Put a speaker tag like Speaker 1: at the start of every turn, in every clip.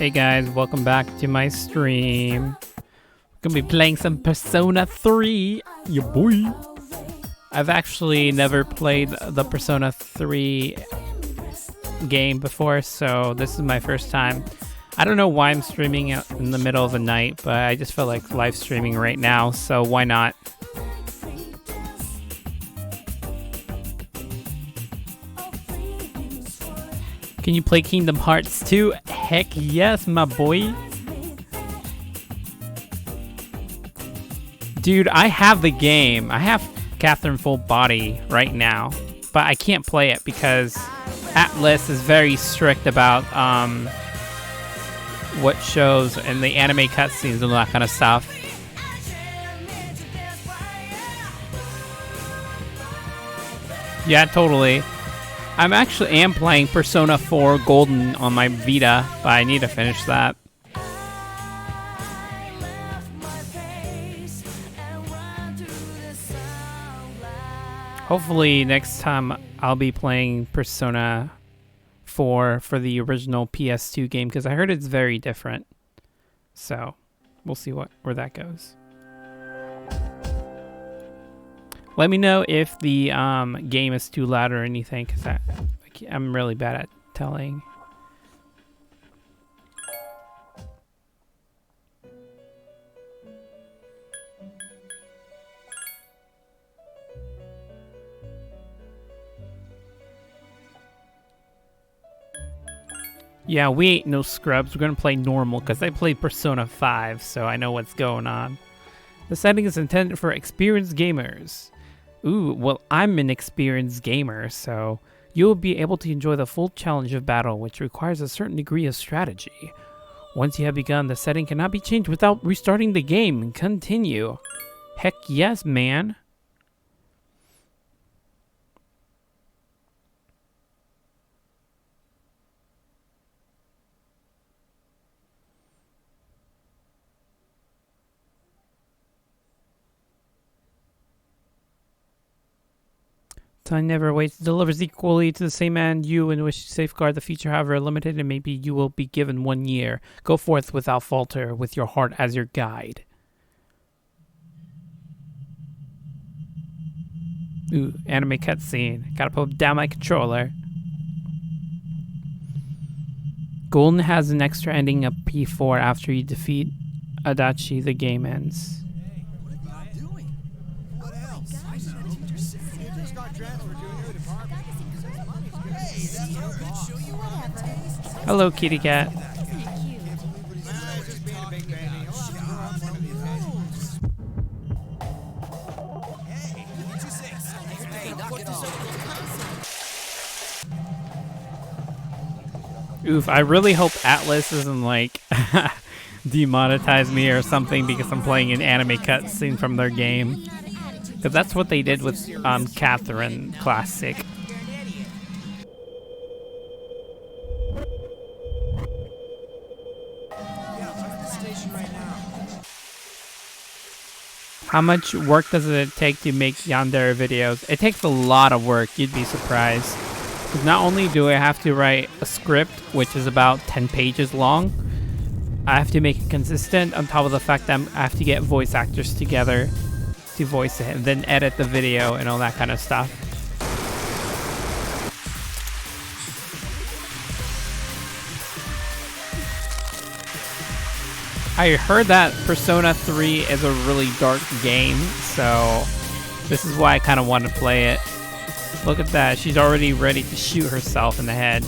Speaker 1: Hey guys, welcome back to my stream. We're gonna be playing some Persona 3. Yeah, boy. I've actually never played the Persona 3 game before, so this is my first time. I don't know why I'm streaming it in the middle of the night, but I just feel like live streaming right now, so why not? Can you play Kingdom Hearts 2? Heck yes, my boy. Dude, I have the game. I have Catherine Full Body right now, but I can't play it because Atlus is very strict about what shows and the anime cutscenes and all that kind of stuff. Yeah, totally. I'm actually playing Persona 4 Golden on my Vita, but I need to finish that. Hopefully next time I'll be playing Persona 4 for the original PS2 game, because I heard it's very different. So we'll see where that goes. Let me know if the game is too loud or anything, because I'm really bad at telling. Yeah, we ain't no scrubs. We're going to play normal, because I played Persona 5, so I know what's going on. The setting is intended for experienced gamers. Ooh, well, I'm an experienced gamer, so you'll be able to enjoy the full challenge of battle, which requires a certain degree of strategy. Once you have begun, the setting cannot be changed without restarting the game. Continue. Heck yes, man. Time never waits. It delivers equally to the same end you and wish to safeguard the future, however limited, and maybe you will be given 1 year. Go forth without falter, with your heart as your guide. Ooh, anime cutscene. Gotta put down my controller. Golden has an extra ending of P4 after you defeat Adachi. The game ends. Hello, kitty cat. Oof, I really hope Atlus isn't like demonetize me or something because I'm playing an anime cutscene from their game. Because that's what they did with Catherine Classic. How much work does it take to make yandere videos? It takes a lot of work, you'd be surprised. Because not only do I have to write a script, which is about 10 pages long, I have to make it consistent on top of the fact that I have to get voice actors together to voice it, and then edit the video and all that kind of stuff. I heard that Persona 3 is a really dark game, so this is why I kind of want to play it. Look at that, she's already ready to shoot herself in the head.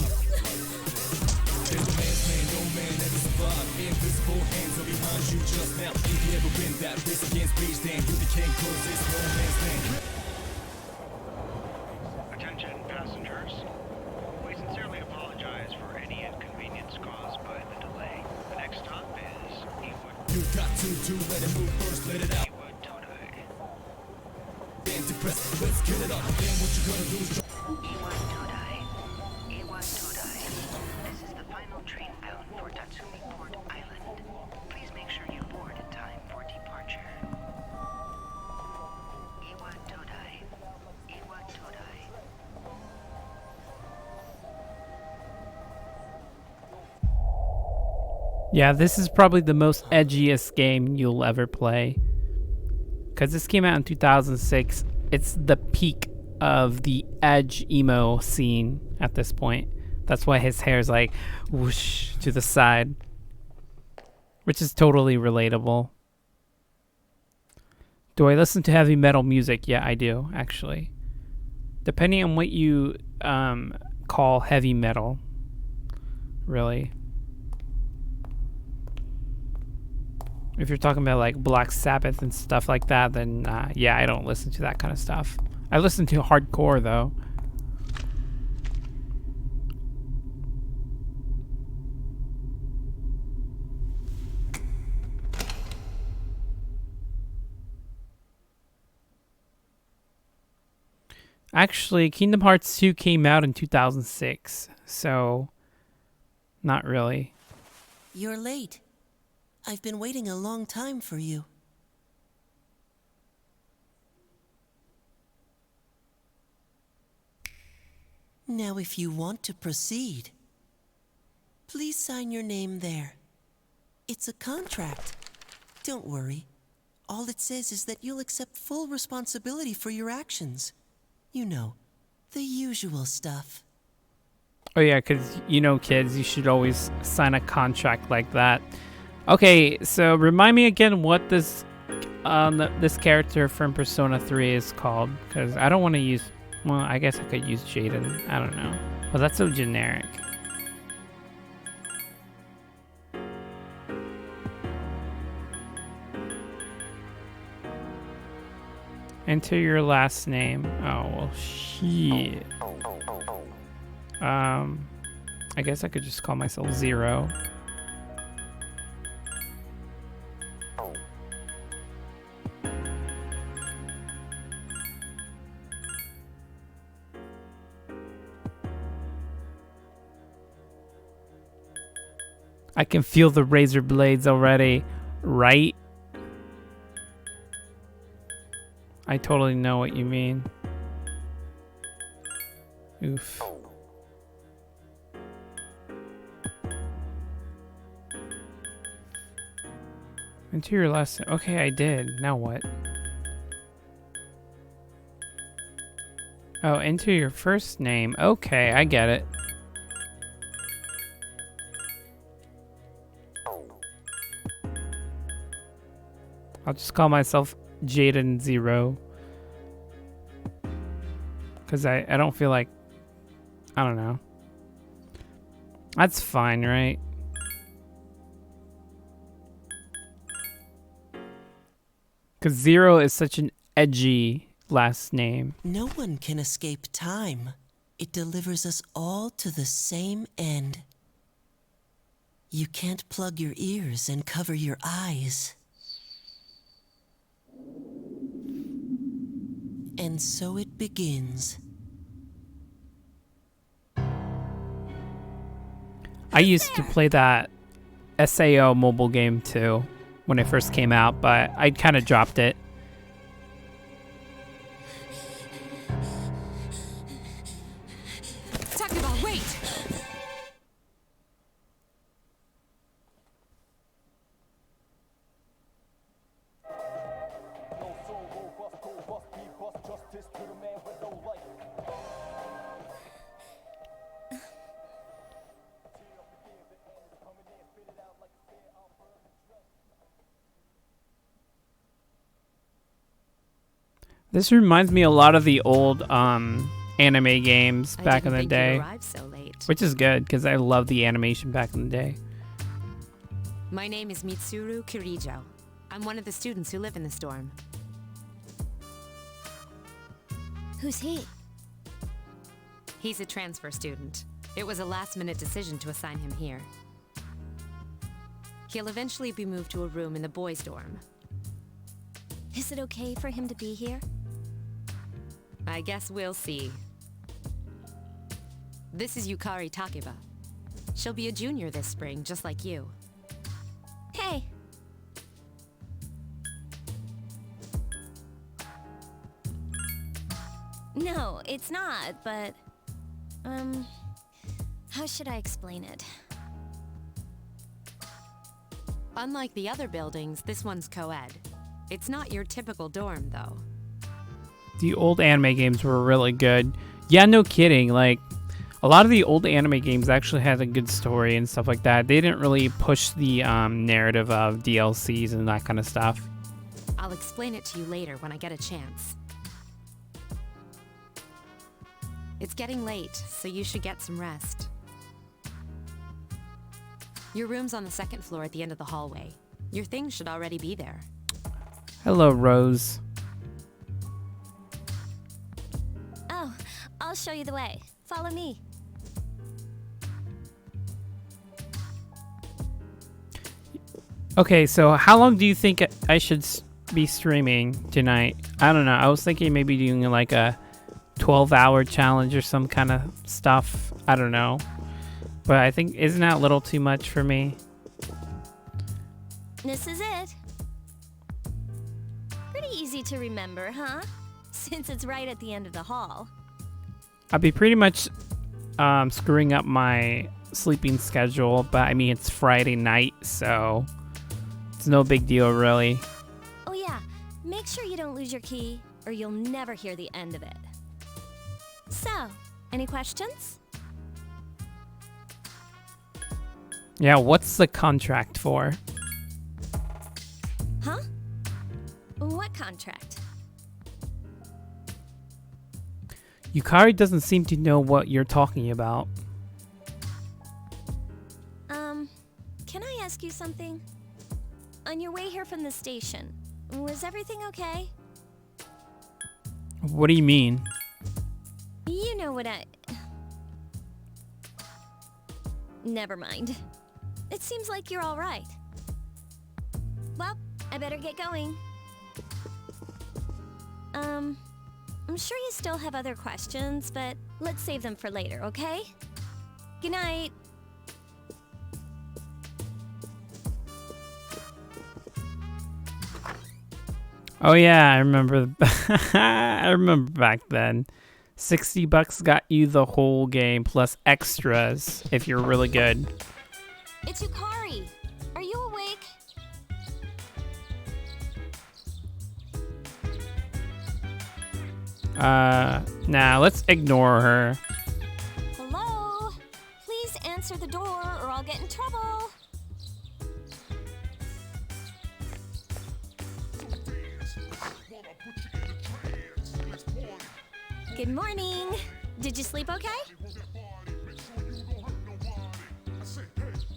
Speaker 2: Attention passengers. We sincerely apologize for any inconvenience caused by the delay. The next stop is Eward. You got to let it move first, let it out. Eward Todai. Let's get it up. Then what you gonna do is Eward Todai. Eward Todai. This is the final train bound for Tatsumi Port Island. Please make sure you board in time for departure. Eward Todai. Eward Todai.
Speaker 1: Yeah, this is probably the most edgiest game you'll ever play. Because this came out in 2006. It's the peak of the edge emo scene at this point. That's why his hair's like whoosh to the side. Which is totally relatable. Do I listen to heavy metal music? Yeah, I do, actually. Depending on what you call heavy metal. Really. If you're talking about like Black Sabbath and stuff like that, then yeah, I don't listen to that kind of stuff. I listen to hardcore though. Actually, Kingdom Hearts 2 came out in 2006, so not really.
Speaker 3: You're late. I've been waiting a long time for you. Now, if you want to proceed, please sign your name there. It's a contract. Don't worry. All it says is that you'll accept full responsibility for your actions. You know, the usual stuff.
Speaker 1: Oh yeah, because you know, kids, you should always sign a contract like that. Okay, so remind me again what this this character from Persona 3 is called, because I don't want to use. Well, I guess I could use Jaden. I don't know. But that's so generic. Enter your last name. Oh, well, shit. I guess I could just call myself Zero. I can feel the razor blades already, right? I totally know what you mean. Oof. Enter your last name. Okay, I did. Now what? Oh, enter your first name. Okay, I get it. I'll just call myself Jaden Zero. Because I don't feel like... I don't know. That's fine, right? Because Zero is such an edgy last name.
Speaker 3: No one can escape time. It delivers us all to the same end. You can't plug your ears and cover your eyes. And so it begins.
Speaker 1: I used to play that SAO mobile game too when it first came out, but I kind of dropped it.
Speaker 4: Takeba, wait!
Speaker 1: This reminds me a lot of the old anime games back in the day,
Speaker 4: So late.
Speaker 1: which is good because I love the animation back in the day.
Speaker 4: My name is Mitsuru Kirijo. I'm one of the students who live in the storm.
Speaker 5: Who's he?
Speaker 4: He's a transfer student. It was a last-minute decision to assign him here. He'll eventually be moved to a room in the boys' dorm.
Speaker 5: Is it okay for him to be here?
Speaker 4: I guess we'll see. This is Yukari Takeba. She'll be a junior this spring, just like you.
Speaker 5: Hey. No, it's not, but... how should I explain it?
Speaker 4: Unlike the other buildings, this one's co-ed. It's not your typical dorm, though.
Speaker 1: The old anime games were really good. Yeah, no kidding. Like, a lot of the old anime games actually had a good story and stuff like that. They didn't really push the narrative of DLCs and that kind of stuff.
Speaker 4: I'll explain it to you later when I get a chance. It's getting late, so you should get some rest. Your room's on the second floor at the end of the hallway. Your things should already be there.
Speaker 1: Hello, Rose.
Speaker 5: Oh, I'll show you the way. Follow me.
Speaker 1: Okay, so how long do you think I should be streaming tonight? I don't know. I was thinking maybe doing like a 12-hour challenge or some kind of stuff. I don't know. But I think, isn't that a little too much for me?
Speaker 5: This is it. Pretty easy to remember, huh? Since it's right at the end of the hall.
Speaker 1: I'll be pretty much screwing up my sleeping schedule, but I mean, it's Friday night, so it's no big deal, really.
Speaker 5: Oh yeah, make sure you don't lose your key, or you'll never hear the end of it. So, any questions?
Speaker 1: Yeah, what's the contract for?
Speaker 5: Huh? What contract?
Speaker 1: Yukari doesn't seem to know what you're talking about.
Speaker 5: Can I ask you something? On your way here from the station, was everything okay?
Speaker 1: What do you mean?
Speaker 5: You know what I... Never mind. It seems like you're all right. Well, I better get going. I'm sure you still have other questions, but let's save them for later, okay? Good night.
Speaker 1: Oh yeah, I remember. I remember back then. $60 got you the whole game plus extras if you're really good.
Speaker 5: It's Yukari. Are you awake?
Speaker 1: Nah, let's ignore her.
Speaker 5: Hello? Please answer the door or I'll get in trouble. Good morning. Did you sleep okay?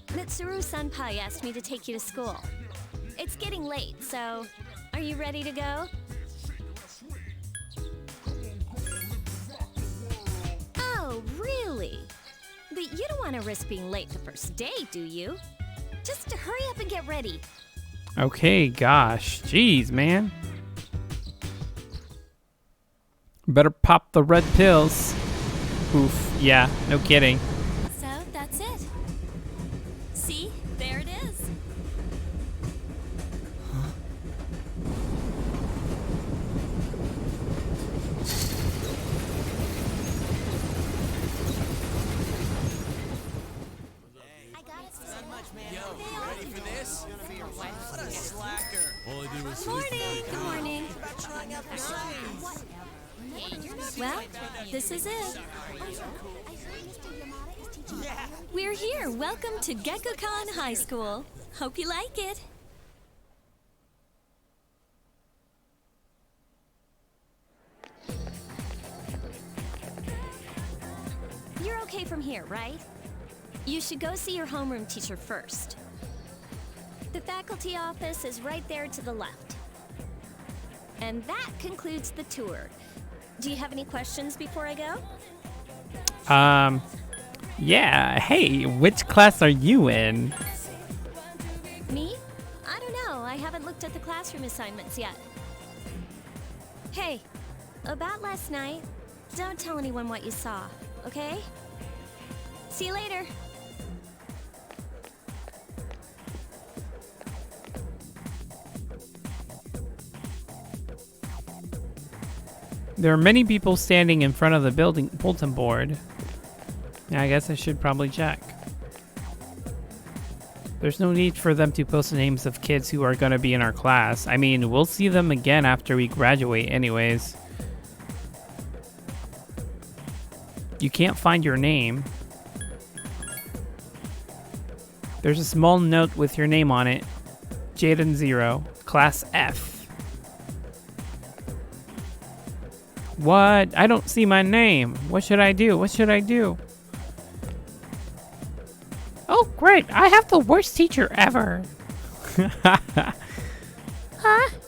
Speaker 5: Mitsuru-senpai asked me to take you to school. It's getting late, so are you ready to go? Oh, really? But you don't want to risk being late the first day, do you? Just to hurry up and get ready.
Speaker 1: Okay, gosh. Jeez, man. Better pop the red pills. Oof. Yeah, no kidding.
Speaker 5: So, that's it. See? There it is. Good morning. Well, this is it. We're here. Welcome to Gekkoukan High School. Hope you like it. You're okay from here, right? You should go see your homeroom teacher first. The faculty office is right there to the left. And that concludes the tour. Do you have any questions before I go?
Speaker 1: Yeah. Hey, which class are you in?
Speaker 5: Me? I don't know. I haven't looked at the classroom assignments yet. Hey, about last night, don't tell anyone what you saw, okay? See you later.
Speaker 1: There are many people standing in front of the building bulletin board. Yeah, I guess I should probably check. There's no need for them to post the names of kids who are going to be in our class. I mean, we'll see them again after we graduate anyways. You can't find your name. There's a small note with your name on it. Jaden 0, class F. What? I don't see my name. What should I do? What should I do? Oh, great. I have the worst teacher ever.
Speaker 6: Huh?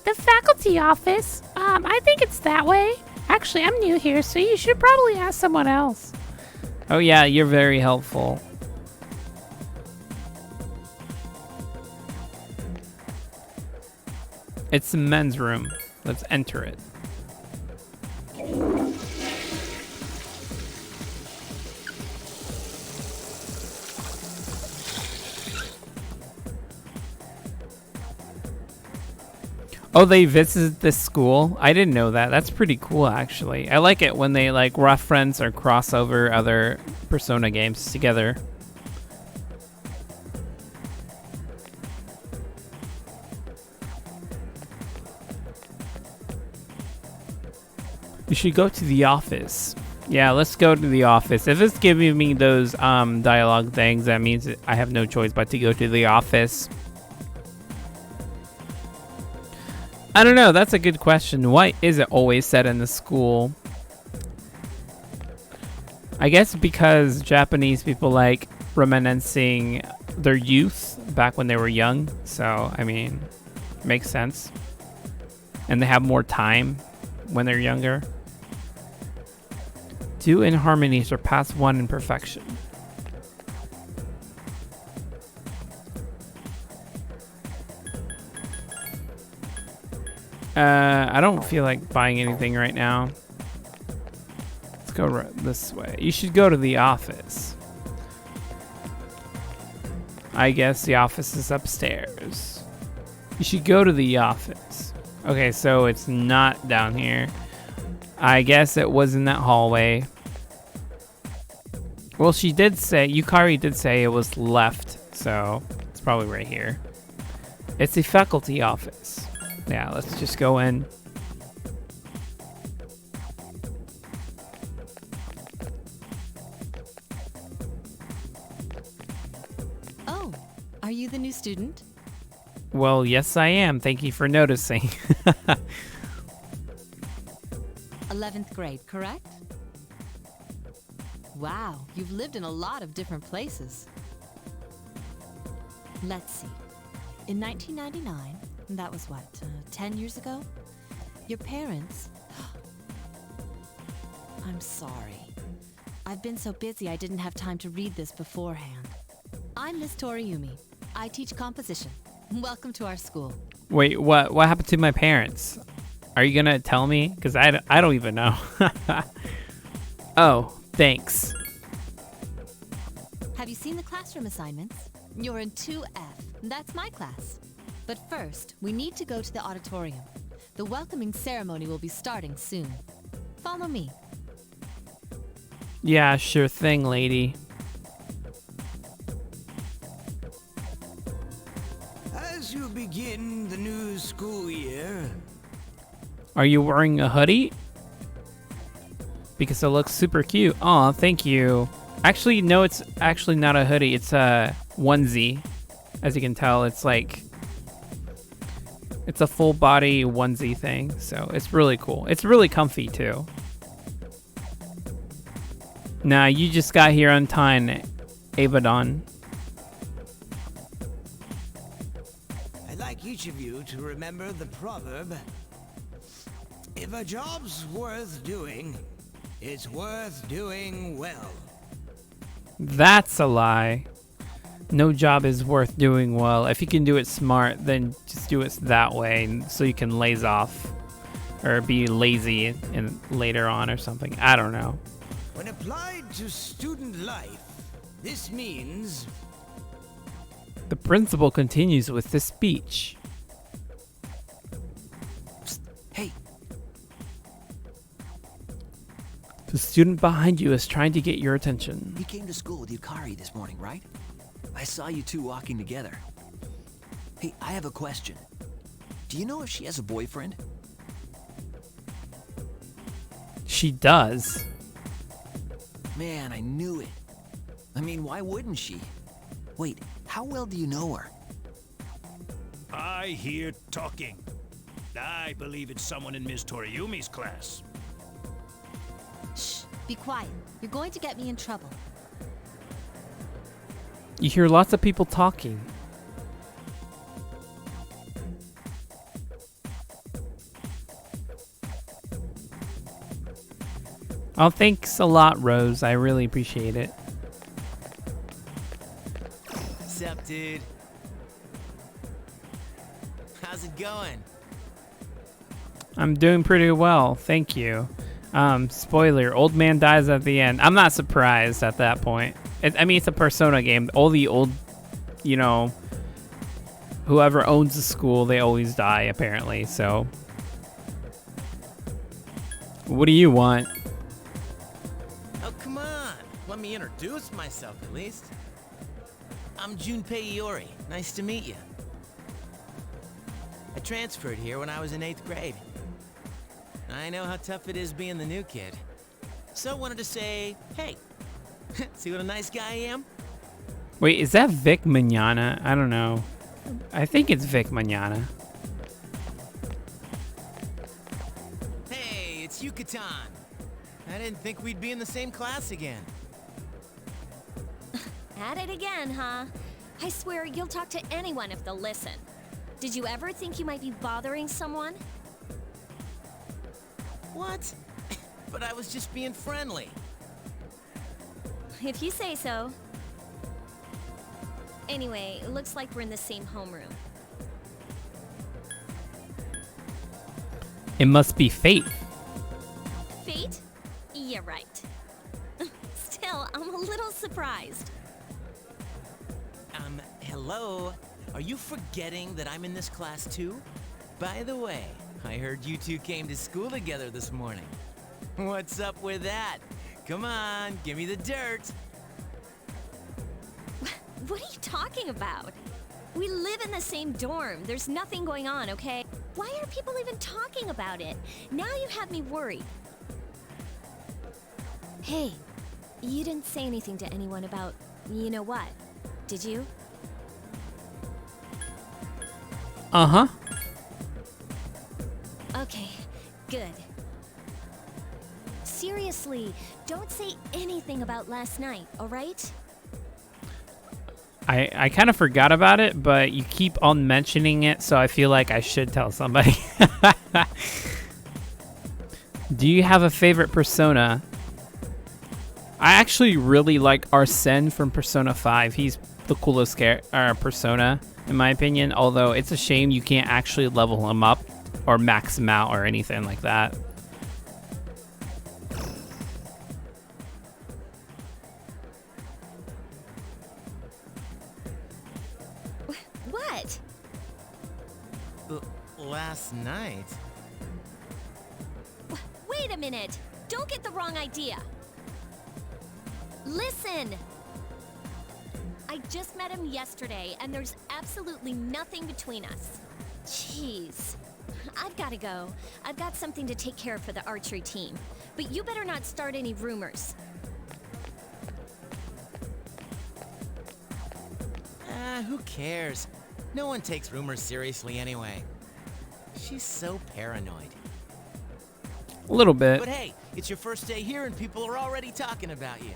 Speaker 6: The faculty office? I think it's that way. Actually, I'm new here, so you should probably ask someone else.
Speaker 1: Oh yeah, you're very helpful. It's the men's room. Let's enter it. Oh, they visited this school? I didn't know that. That's pretty cool, actually. I like it when they like reference or cross over other Persona games together. You should go to the office. Yeah, let's go to the office. If it's giving me those dialogue things, that means I have no choice but to go to the office. I don't know. That's a good question. Why is it always set in the school? I guess because Japanese people like reminiscing their youth back when they were young. So, I mean, makes sense. And they have more time when they're younger. 2 in harmony surpass 1 in perfection. I don't feel like buying anything right now. Let's go this way. You should go to the office. I guess the office is upstairs. You should go to the office. Okay, so it's not down here. I guess it was in that hallway. Well, she did say, Yukari did say it was left, so it's probably right here. It's the faculty office. Yeah, let's just go in.
Speaker 4: Oh, are you the new student?
Speaker 1: Well, yes, I am. Thank you for noticing.
Speaker 4: 11th grade, correct? Wow, you've lived in a lot of different places. Let's see. In 1999, that was what, 10 years ago? Your parents... I'm sorry. I've been so busy I didn't have time to read this beforehand. I'm Miss Toriumi. I teach composition. Welcome to our school.
Speaker 1: Wait, what happened to my parents? Are you gonna tell me? Because I don't even know. Oh, thanks.
Speaker 4: Have you seen the classroom assignments? You're in 2F. That's my class. But first, we need to go to the auditorium. The welcoming ceremony will be starting soon. Follow me.
Speaker 1: Yeah, sure thing, lady.
Speaker 7: As you begin the new school year...
Speaker 1: Are you wearing a hoodie? Because it looks super cute. Aw, thank you. Actually, no, it's actually not a hoodie. It's a onesie. As you can tell, it's like... It's a full body onesie thing. So it's really cool. It's really comfy too. Nah, you just got here on time, Abaddon.
Speaker 7: I'd like each of you to remember the proverb, if a job's worth doing, it's worth doing well.
Speaker 1: That's a lie. No job is worth doing well. If you can do it smart, then just do it that way so you can laze off or be lazy and later on or something. I don't know.
Speaker 7: When applied to student life, this means...
Speaker 1: The principal continues with this speech.
Speaker 3: Psst, hey.
Speaker 1: The student behind you is trying to get your attention.
Speaker 3: You came to school with Yukari this morning, right?
Speaker 8: I saw you two walking together. Hey, I have a question. Do you know if she has a boyfriend?
Speaker 1: She does.
Speaker 8: Man, I knew it. I mean, why wouldn't she? Wait, how well do you know her?
Speaker 9: I hear talking. I believe it's someone in Ms. Toriumi's class.
Speaker 4: Shh, be quiet. You're going to get me in trouble.
Speaker 1: You hear lots of people talking. Oh, thanks a lot, Rose. I really appreciate it.
Speaker 10: What's up, dude? How's it going?
Speaker 1: I'm doing pretty well, thank you. Spoiler, old man dies at the end. I'm not surprised at that point. I mean, it's a Persona game. All the old, you know, whoever owns the school, they always die, apparently, so. What do you want?
Speaker 10: Oh, come on. Let me introduce myself, at least. I'm Junpei Iori. Nice to meet you. I transferred here when I was in 8th grade. I know how tough it is being the new kid. So I wanted to say, hey, see what a nice guy I am?
Speaker 1: Wait, is that 𝐉𝐚𝐿? I don't know. I think it's 𝐉𝐚𝐿.
Speaker 10: Hey, it's Yucatan. I didn't think we'd be in the same class again.
Speaker 5: At it again, huh? I swear you'll talk to anyone if they'll listen. Did you ever think you might be bothering someone?
Speaker 10: What? But I was just being friendly.
Speaker 5: If you say so. Anyway, it looks like we're in the same homeroom.
Speaker 1: It must be fate.
Speaker 5: Fate? Yeah, right. Still, I'm a little surprised.
Speaker 10: Hello? Are you forgetting that I'm in this class too? By the way, I heard you two came to school together this morning. What's up with that? Come on, give me the dirt.
Speaker 5: What are you talking about? We live in the same dorm. There's nothing going on, okay? Why are people even talking about it? Now you have me worried. Hey, you didn't say anything to anyone about you know what, did you?
Speaker 1: Uh-huh.
Speaker 5: Okay, good. Seriously, don't say anything about last night, alright?
Speaker 1: I kind of forgot about it, but you keep on mentioning it, so I feel like I should tell somebody. Do you have a favorite Persona? I actually really like Arsene from Persona 5. He's the coolest Persona, in my opinion, although it's a shame you can't actually level him up or max him out or anything like that.
Speaker 5: What?
Speaker 10: Last night?
Speaker 5: Wait a minute! Don't get the wrong idea! Listen! I just met him yesterday, and there's absolutely nothing between us. Jeez. I've gotta go. I've got something to take care of for the archery team. But you better not start any rumors.
Speaker 10: Who cares? No one takes rumors seriously anyway. She's so paranoid.
Speaker 1: A little bit.
Speaker 10: But hey, it's your first day here and people are already talking about you.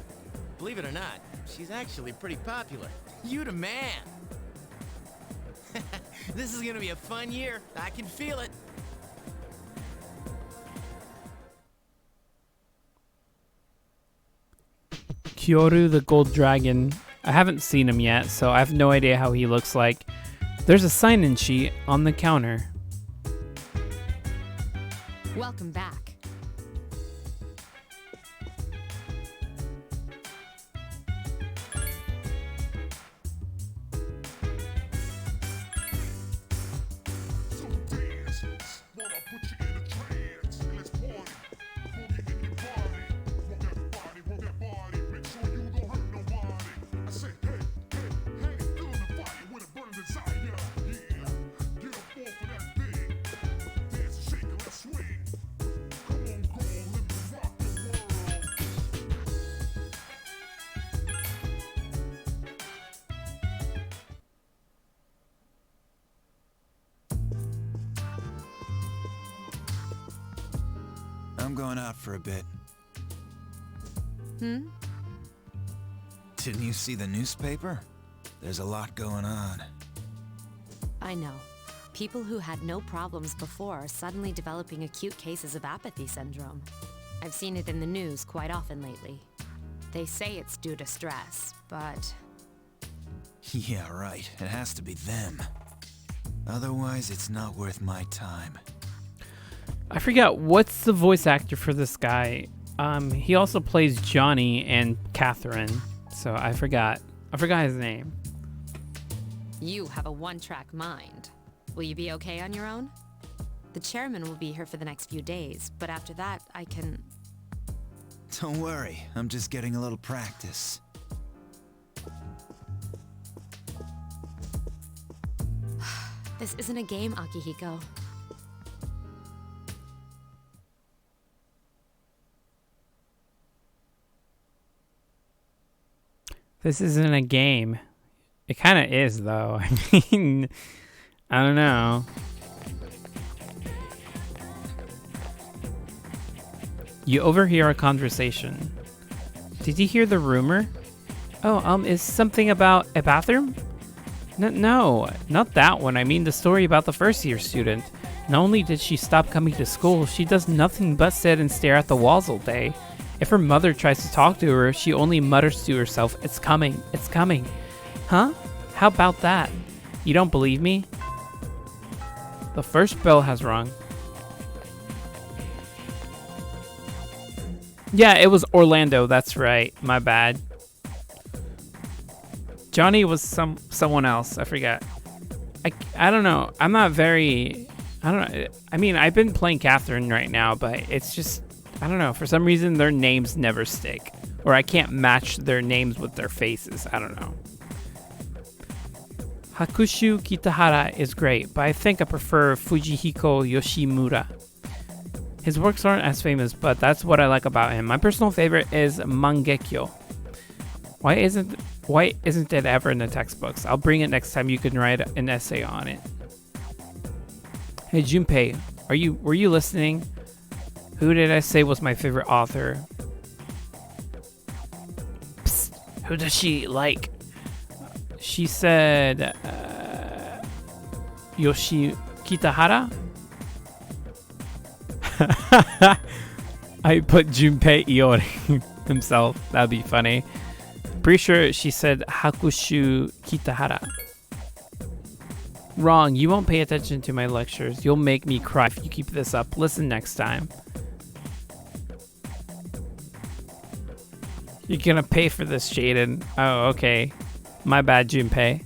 Speaker 10: Believe it or not, she's actually pretty popular. You the man. This is gonna be a fun year. I can feel it.
Speaker 1: Kyoru the Gold Dragon. I haven't seen him yet, so I have no idea how he looks like. There's a sign-in sheet on the counter.
Speaker 4: Welcome back.
Speaker 8: I'm going out for a bit.
Speaker 4: Hmm?
Speaker 8: Didn't you see the newspaper? There's a lot going on.
Speaker 4: I know. People who had no problems before are suddenly developing acute cases of apathy syndrome. I've seen it in the news quite often lately. They say it's due to stress, but...
Speaker 8: Yeah, right. It has to be them. Otherwise, it's not worth my time.
Speaker 1: I forgot what's the voice actor for this guy. He also plays Johnny and Catherine, so I forgot his name.
Speaker 4: You have a one-track mind. Will you be okay on your own? The chairman will be here for the next few days, but after that, I can...
Speaker 8: Don't worry, I'm just getting a little practice.
Speaker 4: This isn't a game, Akihiko.
Speaker 1: This isn't a game. It kind of is, though. I mean, I don't know. You overhear a conversation. Did you hear the rumor? Oh, is something about a bathroom? No, not that one. I mean the story about the first-year student. Not only did she stop coming to school, she does nothing but sit and stare at the walls all day. If her mother tries to talk to her, she only mutters to herself, "It's coming, it's coming." Huh? How about that? You don't believe me? The first bell has rung. Yeah, it was Orlando, that's right. My bad. Johnny was someone else, I forget. I don't know. I'm not very... I don't know. I mean, I've been playing Catherine right now, but it's just... I don't know. For some reason, their names never stick. Or I can't match their names with their faces. I don't know. Hakushu Kitahara is great, but I think I prefer Fujihiko Yoshimura. His works aren't as famous, but that's what I like about him. My personal favorite is Mangekyo. Why isn't it ever in the textbooks? I'll bring it next time you can write an essay on it. Hey Junpei, were you listening? Who did I say was my favorite author? Psst, who does she like? She said Yoshi Kitahara? I put Junpei Iori himself. That'd be funny. Pretty sure she said Hakushu Kitahara. Wrong. You won't pay attention to my lectures. You'll make me cry if you keep this up. Listen next time. You're gonna pay for this, Jaden. Oh, okay. My bad, Junpei.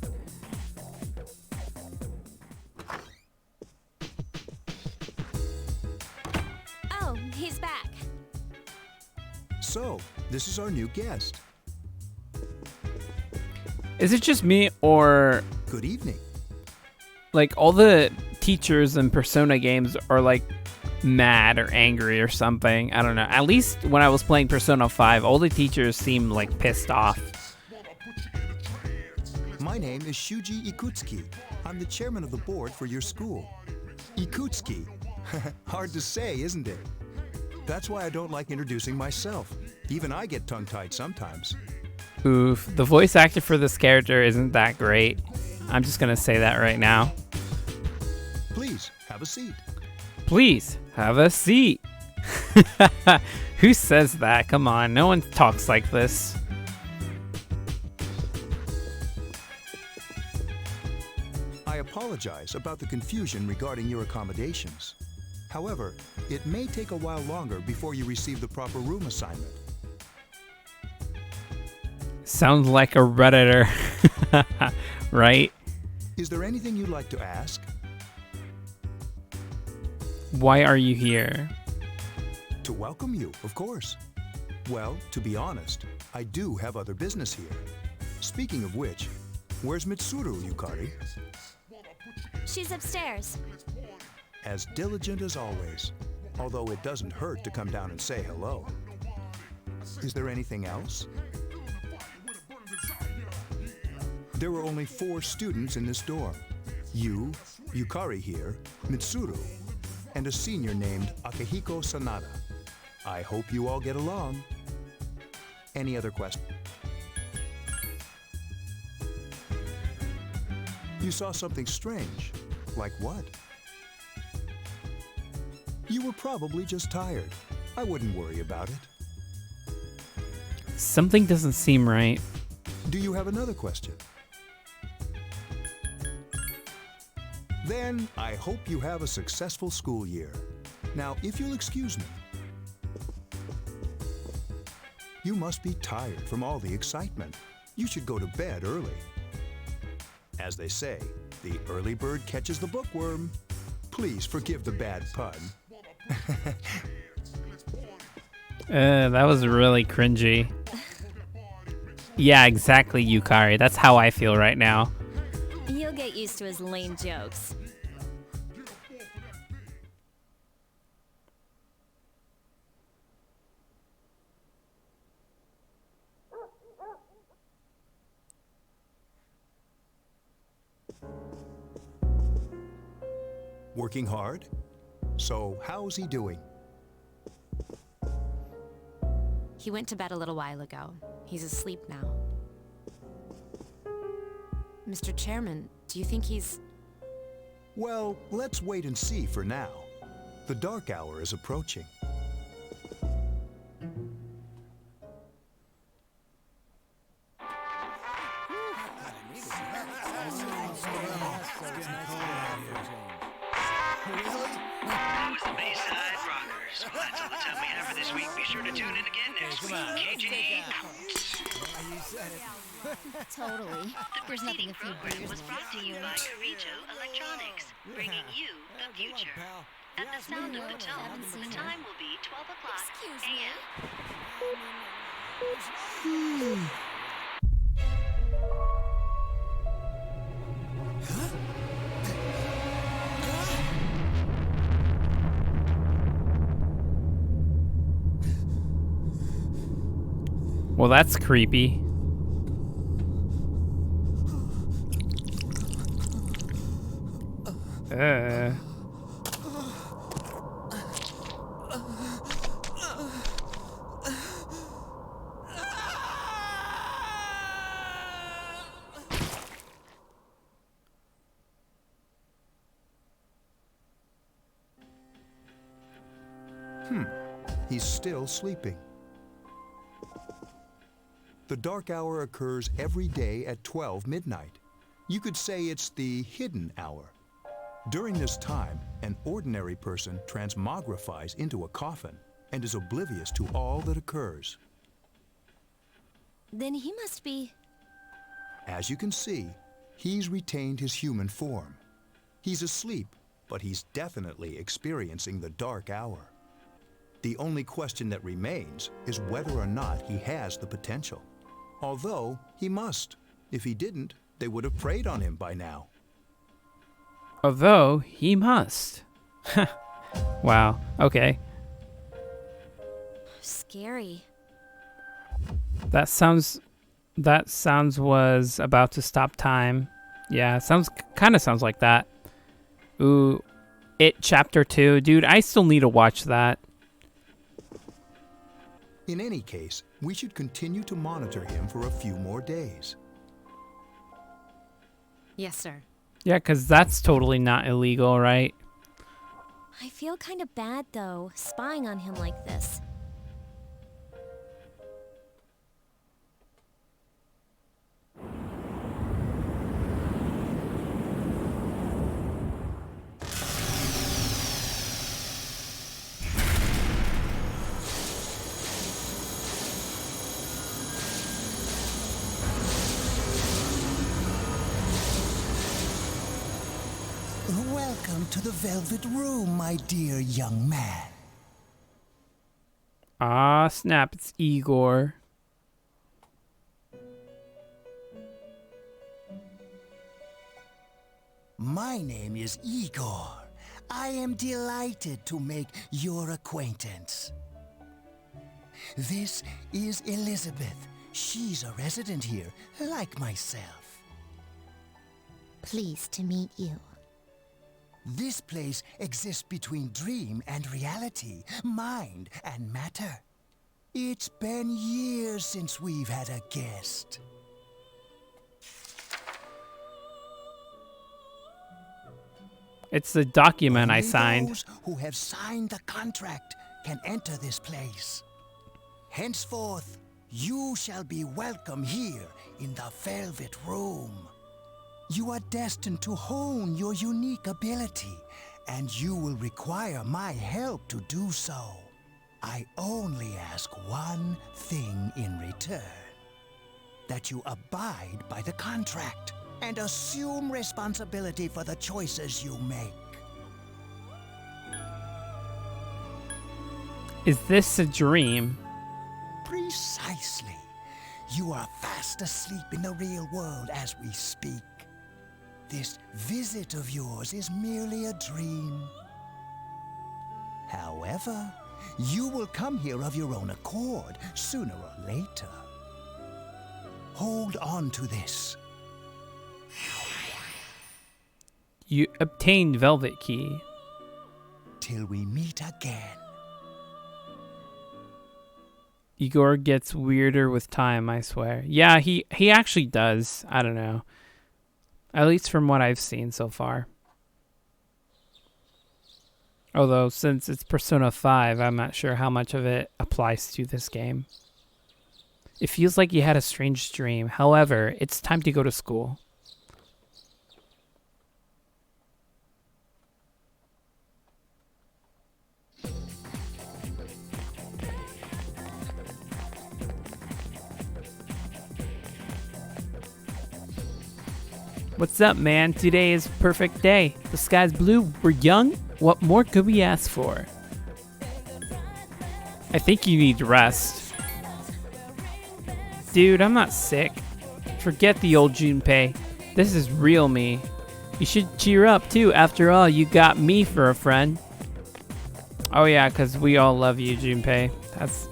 Speaker 5: Oh, he's back.
Speaker 9: So, this is our new guest.
Speaker 1: Is it just me, or
Speaker 9: Good evening.
Speaker 1: like all the teachers in Persona games are like mad or angry or something? I don't know. At least when I was playing Persona 5, all the teachers seemed like pissed off.
Speaker 11: My name is Shuji Ikutsuki. I'm the chairman of the board for your school. Ikutsuki. Hard to say, isn't it? That's why I don't like introducing myself. Even I get tongue-tied sometimes.
Speaker 1: Oof, the voice actor for this character isn't that great. I'm just gonna say that right now.
Speaker 11: Please, have a seat.
Speaker 1: Please, have a seat. Who says that? Come on, no one talks like this.
Speaker 11: I apologize about the confusion regarding your accommodations. However, it may take a while longer before you receive the proper room assignment.
Speaker 1: Sounds like a Redditor, right?
Speaker 11: Is there anything you'd like to ask?
Speaker 1: Why are you here?
Speaker 11: To welcome you, of course. Well, to be honest, I do have other business here. Speaking of which, where's Mitsuru, Yukari?
Speaker 5: She's upstairs.
Speaker 11: As diligent as always, although it doesn't hurt to come down and say hello. Is there anything else? There were only 4 students in this dorm. You, Yukari here, Mitsuru, and a senior named Akihiko Sanada. I hope you all get along. Any other questions? You saw something strange. Like what? You were probably just tired. I wouldn't worry about it.
Speaker 1: Something doesn't seem right.
Speaker 11: Do you have another question? Then I hope you have a successful school year. Now, if you'll excuse me. You must be tired from all the excitement. You should go to bed early. As they say, the early bird catches the bookworm. Please forgive the bad pun.
Speaker 1: That was really cringy. Yeah, exactly, Yukari. That's how I feel right now.
Speaker 5: You'll get used to his lame jokes.
Speaker 11: Working hard? So, how's he doing?
Speaker 4: He went to bed a little while ago. He's asleep now. Mr. Chairman, do you think he's...
Speaker 11: Well, let's wait and see for now. The dark hour is approaching.
Speaker 2: That was the Bayside Rockers. Well, that's all the time we have for this week. Be sure to tune in again next week. KJ
Speaker 5: Totally.
Speaker 2: The preceding program was brought to you by 𝐈𝐍𝐃𝐈𝐀𝐍𝐾, bringing you the future. At the sound of the tone, the time will be 12 o'clock a.m.
Speaker 1: Well, that's creepy.
Speaker 11: He's still sleeping. The dark hour occurs every day at 12 midnight. You could say it's the hidden hour. During this time, an ordinary person transmogrifies into a coffin and is oblivious to all that occurs.
Speaker 5: Then he must be...
Speaker 11: As you can see, he's retained his human form. He's asleep, but he's definitely experiencing the dark hour. The only question that remains is whether or not he has the potential. Although, he must. If he didn't, they would have preyed on him by now.
Speaker 1: Although, he must. Wow, okay.
Speaker 5: Scary.
Speaker 1: That sounds was about to stop time. Yeah, kind of sounds like that. Ooh, It Chapter 2. Dude, I still need to watch that.
Speaker 11: In any case, we should continue to monitor him for a few more days.
Speaker 4: Yes, sir.
Speaker 1: Yeah, because that's totally not illegal, right?
Speaker 5: I feel kind of bad, though, spying on him like this.
Speaker 7: Welcome to the Velvet Room, my dear young man.
Speaker 1: Ah, snap, it's Igor.
Speaker 7: My name is Igor. I am delighted to make your acquaintance. This is Elizabeth. She's a resident here, like myself.
Speaker 12: Pleased to meet you.
Speaker 7: This place exists between dream and reality, mind and matter. It's been years since we've had a guest.
Speaker 1: It's the document I
Speaker 7: Only
Speaker 1: signed.
Speaker 7: those who have signed the contract can enter this place. Henceforth, you shall be welcome here in the Velvet Room. You are destined to hone your unique ability, and you will require my help to do so. I only ask one thing in return: that you abide by the contract and assume responsibility for the choices you make.
Speaker 1: Is this a dream?
Speaker 7: Precisely. You are fast asleep in the real world as we speak. This visit of yours is merely a dream. However, you will come here of your own accord, sooner or later. Hold on to this.
Speaker 1: You obtained Velvet Key.
Speaker 7: Till we meet again.
Speaker 1: Igor gets weirder with time, I swear. Yeah, he actually does. I don't know. At least from what I've seen so far. Although, since it's Persona 5, I'm not sure how much of it applies to this game. It feels like you had a strange dream. However, it's time to go to school. What's up, man? Today is a perfect day. The sky's blue. We're young. What more could we ask for? I think you need rest. Dude, I'm not sick. Forget the old Junpei. This is real me. You should cheer up, too. After all, you got me for a friend. Oh, yeah, because we all love you, Junpei. That's...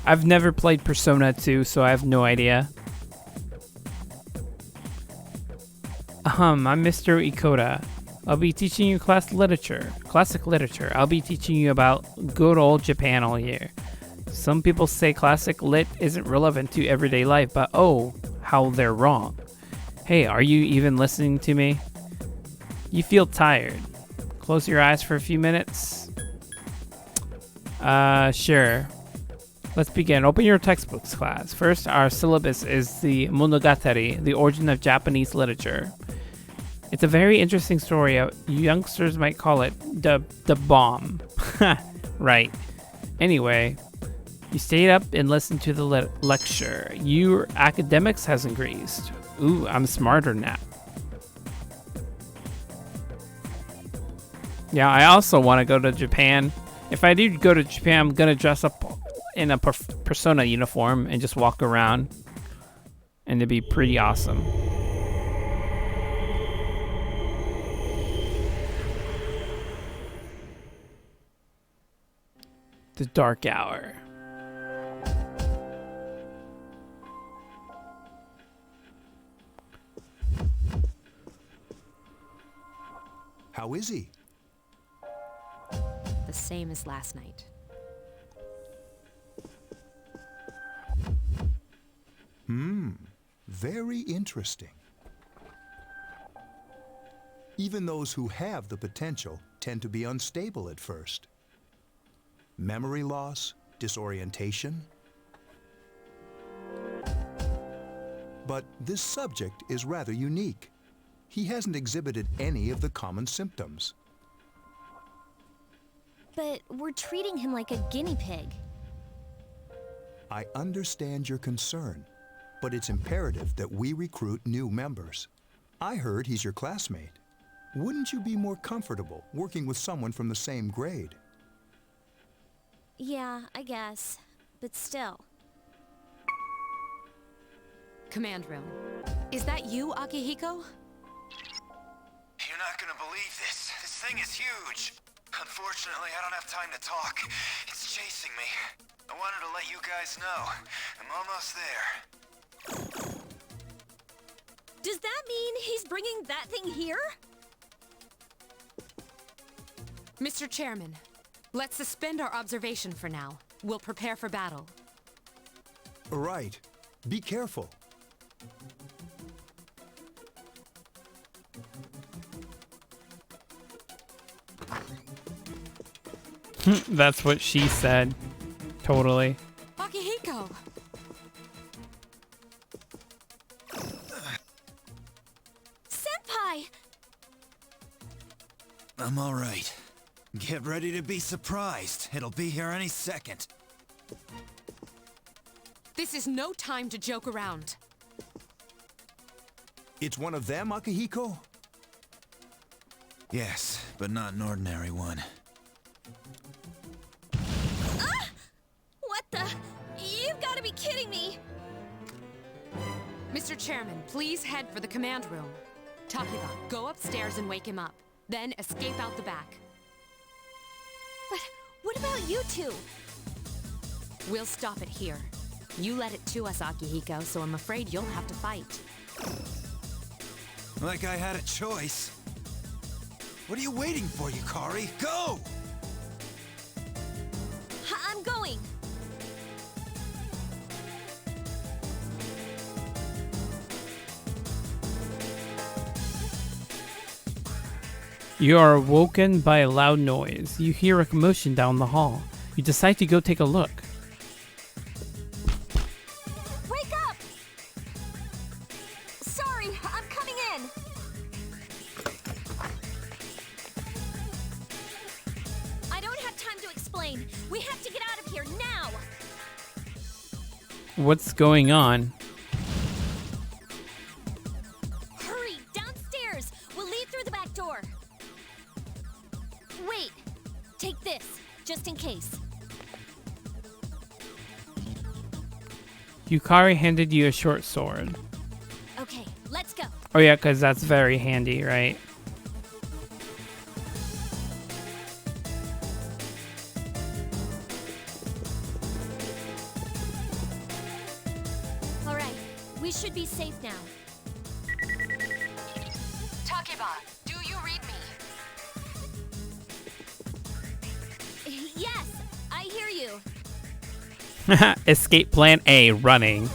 Speaker 1: I've never played Persona 2, so I have no idea. I'm Mr. Ikoda. I'll be teaching you classic literature. I'll be teaching you about good old Japan all year. Some people say classic lit isn't relevant to everyday life, but oh, how they're wrong. Hey, are you even listening to me? You feel tired. Close your eyes for a few minutes. Sure. Let's begin. Open your textbooks, class. First, our syllabus is the Monogatari, the origin of Japanese literature. It's a very interesting story. Youngsters might call it the bomb. Right. Anyway, you stayed up and listened to the lecture. Your academics has increased. Ooh, I'm smarter now. Yeah, I also want to go to Japan. If I do go to Japan, I'm going to dress up in a Persona uniform and just walk around, and it'd be pretty awesome. The dark hour.
Speaker 11: How is he?
Speaker 4: The same as last night.
Speaker 11: Very interesting. Even those who have the potential tend to be unstable at first. Memory loss, disorientation. But this subject is rather unique. He hasn't exhibited any of the common symptoms.
Speaker 5: But we're treating him like a guinea pig.
Speaker 11: I understand your concern, but it's imperative that we recruit new members. I heard he's your classmate. Wouldn't you be more comfortable working with someone from the same grade?
Speaker 5: Yeah, I guess. But still.
Speaker 4: Command room. Is that you, Akihiko?
Speaker 12: You're not gonna believe this. This thing is huge. Unfortunately, I don't have time to talk. It's chasing me. I wanted to let you guys know. I'm almost there.
Speaker 5: Does that mean he's bringing that thing here?
Speaker 4: Mr. Chairman, let's suspend our observation for now. We'll prepare for battle.
Speaker 11: Right. Be careful.
Speaker 1: That's what she said. Totally.
Speaker 4: Akihiko!
Speaker 5: Senpai!
Speaker 9: I'm all right. Get ready to be surprised. It'll be here any second.
Speaker 4: This is no time to joke around.
Speaker 11: It's one of them, Akihiko?
Speaker 9: Yes, but not an ordinary one.
Speaker 5: Ah! What the? You've got to be kidding me!
Speaker 4: Mr. Chairman, please head for the command room. Takiba, go upstairs and wake him up. Then escape out the back.
Speaker 5: But what about you two?
Speaker 4: We'll stop it here. You led it to us, Akihiko, so I'm afraid you'll have to fight.
Speaker 9: Like I had a choice. What are you waiting for, Yukari? Go!
Speaker 5: I'm going.
Speaker 1: You are awoken by a loud noise. You hear a commotion down the hall. You decide to go take a look.
Speaker 5: Wake up! Sorry, I'm coming in. I don't have time to explain. We have to get out of here now.
Speaker 1: What's going on?
Speaker 5: Hurry, downstairs. We'll leave through the back door. Wait, take this, just in case.
Speaker 1: Yukari handed you a short sword.
Speaker 5: Okay, let's go.
Speaker 1: Oh yeah, because that's very handy, right?
Speaker 5: All right, we should be safe now.
Speaker 4: Takiba, do you read me?
Speaker 5: Yes, I hear you.
Speaker 1: Escape plan A, running.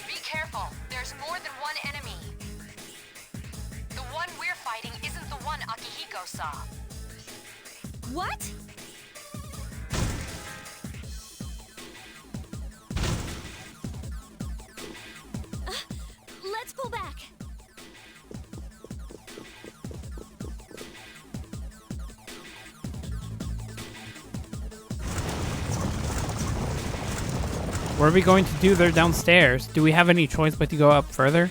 Speaker 4: Be careful. There's more than one enemy. The one we're fighting isn't the one Akihiko saw.
Speaker 5: What? Let's pull back.
Speaker 1: What are we going to do there downstairs? Do we have any choice but to go up further?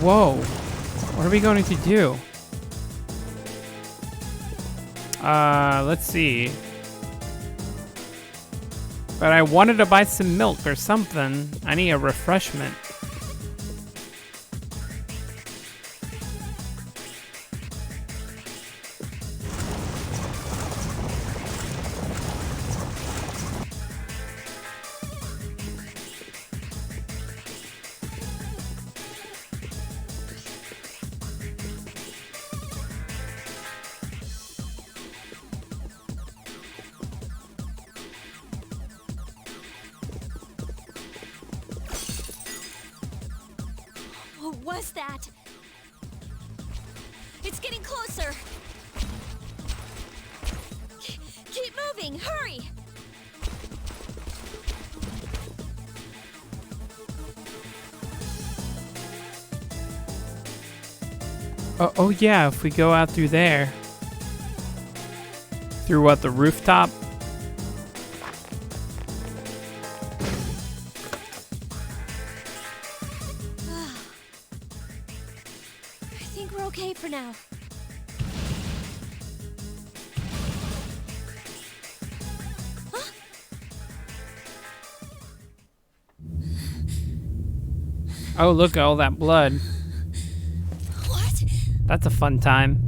Speaker 1: Whoa. What are we going to do? Let's see. But I wanted to buy some milk or something. I need a refreshment.
Speaker 5: What was that? It's getting closer. Keep moving, hurry!
Speaker 1: Oh yeah, if we go out through there. Through what, the rooftop?
Speaker 5: I think we're okay for now.
Speaker 1: Oh, look at all that blood.
Speaker 5: What?
Speaker 1: That's a fun time.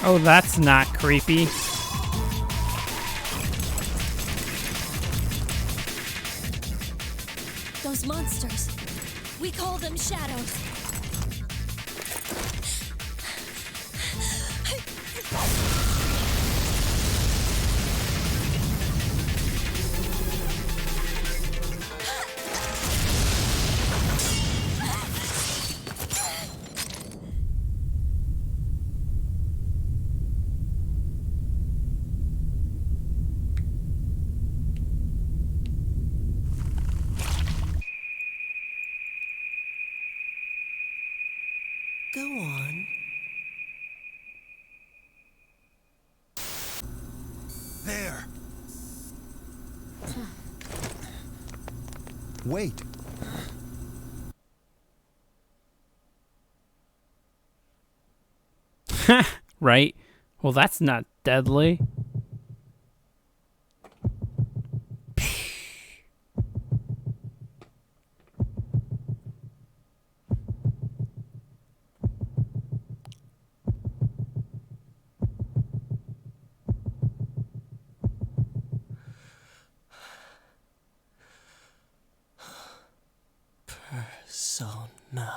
Speaker 1: Oh, that's not creepy.
Speaker 5: Those monsters. We call them shadows.
Speaker 3: Go on.
Speaker 11: There. Wait.
Speaker 1: Right? Well, that's not deadly.
Speaker 3: Persona.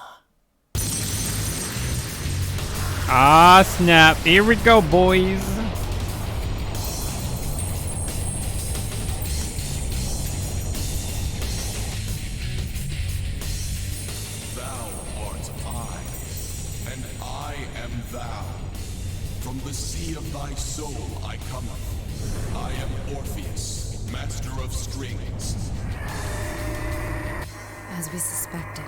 Speaker 1: Ah, snap. Here we go, boys.
Speaker 13: Thou art I, and I am thou. From the sea of thy soul I cometh. I am Orpheus, master of strings.
Speaker 4: As we suspected.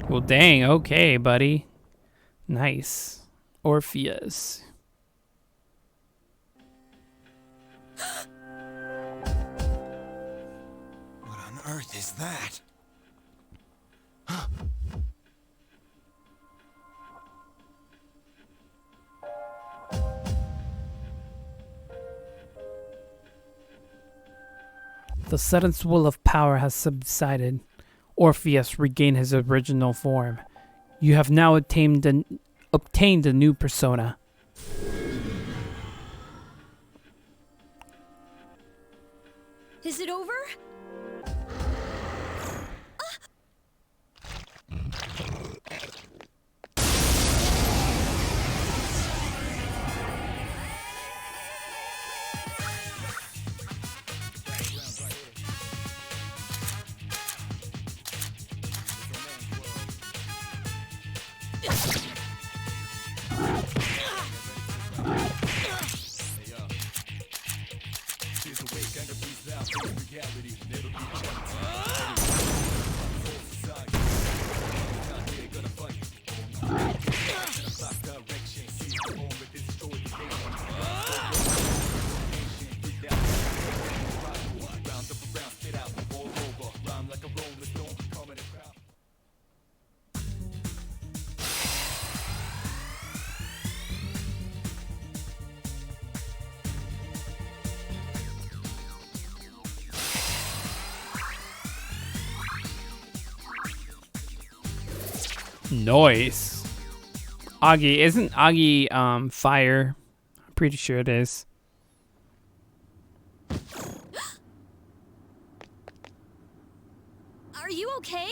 Speaker 1: Well, dang. Okay, buddy. Nice. Orpheus.
Speaker 11: What on earth is that?
Speaker 1: The sudden swirl of power has subsided. Orpheus regained his original form. You have now obtained a new persona.
Speaker 5: Is it over?
Speaker 1: Nice. Augie, isn't Augie fire? I'm pretty sure it is.
Speaker 5: Are you okay?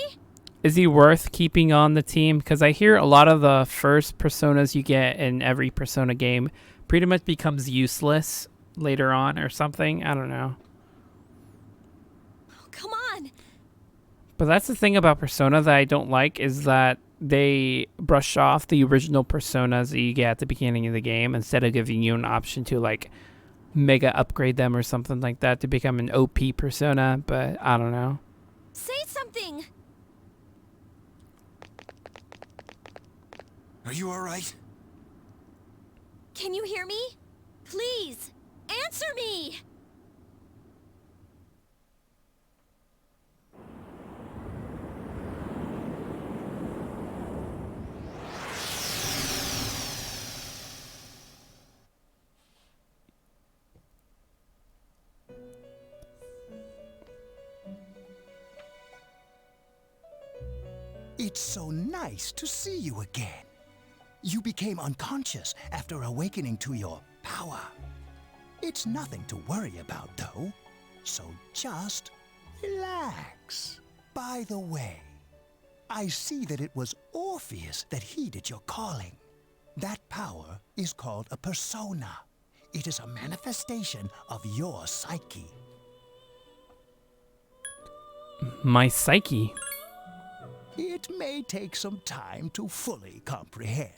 Speaker 1: Is he worth keeping on the team? Because I hear a lot of the first personas you get in every Persona game pretty much becomes useless later on or something. I don't know.
Speaker 5: Oh, come on.
Speaker 1: But that's the thing about Persona that I don't like, is that they brush off the original personas that you get at the beginning of the game instead of giving you an option to like mega upgrade them or something like that to become an OP persona. But I don't know.
Speaker 5: Say something.
Speaker 12: Are you alright?
Speaker 5: Can you hear me? Please, answer me!
Speaker 7: It's so nice to see you again. You became unconscious after awakening to your power. It's nothing to worry about, though. So just relax. By the way, I see that it was Orpheus that heeded your calling. That power is called a persona. It is a manifestation of your psyche.
Speaker 1: My psyche.
Speaker 7: It may take some time to fully comprehend.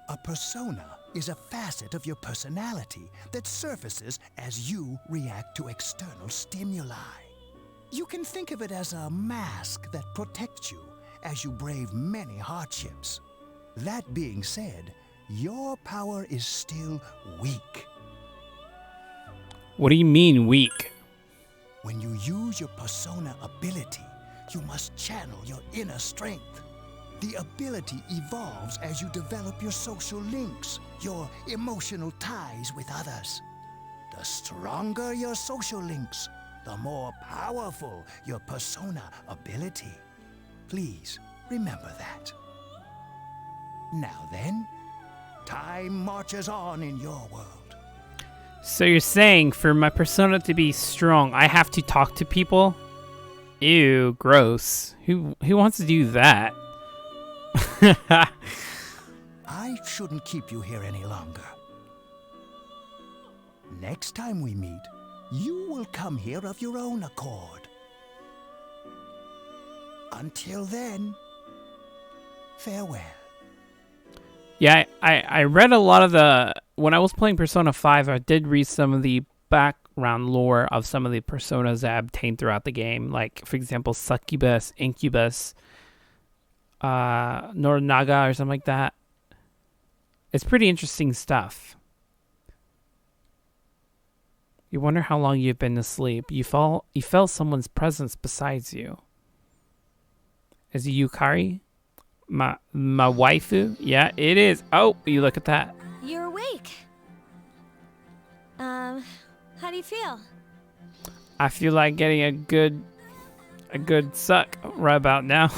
Speaker 7: A persona is a facet of your personality that surfaces as you react to external stimuli. You can think of it as a mask that protects you as you brave many hardships. That being said, your power is still weak.
Speaker 1: What do you mean weak?
Speaker 7: When you use your persona ability, you must channel your inner strength. The ability evolves as you develop your social links, your emotional ties with others. The stronger your social links, the more powerful your persona ability. Please remember that. Now then, time marches on in your world.
Speaker 1: So you're saying for my persona to be strong, I have to talk to people? Ew, gross. Who wants to do that?
Speaker 7: I shouldn't keep you here any longer. Next time we meet, you will come here of your own accord. Until then, farewell.
Speaker 1: Yeah, I read a lot of the... When I was playing Persona 5, I did read some of the background lore of some of the personas that I obtained throughout the game. Like, for example, Succubus, Incubus, Norinaga or something like that. It's pretty interesting stuff. You wonder how long you've been asleep. You felt someone's presence besides you. Is it Yukari? My waifu? Yeah, it is. Oh, you look at that.
Speaker 5: You're awake. How do you feel?
Speaker 1: I feel like getting a good suck right about now.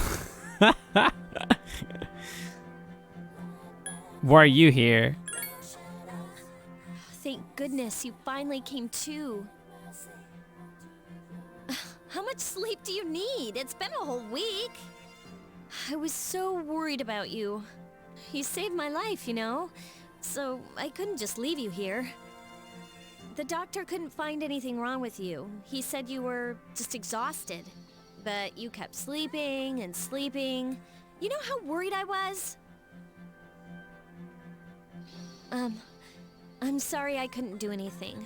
Speaker 1: Why are you here?
Speaker 5: Thank goodness you finally came to. How much sleep do you need? It's been a whole week. I was so worried about you. You saved my life, you know? So I couldn't just leave you here. The doctor couldn't find anything wrong with you. He said you were just exhausted. But you kept sleeping and sleeping. You know how worried I was? I'm sorry I couldn't do anything.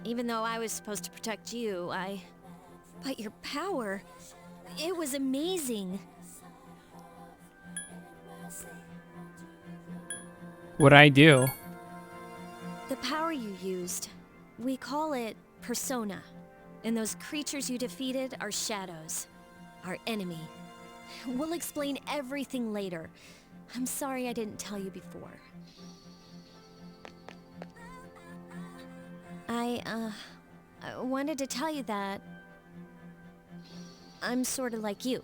Speaker 5: Even though I was supposed to protect you, But your power, it was amazing.
Speaker 1: What'd I do?
Speaker 5: The power you used, we call it persona. And those creatures you defeated are shadows, our enemy. We'll explain everything later. I'm sorry I didn't tell you before. I wanted to tell you that I'm sort of like you.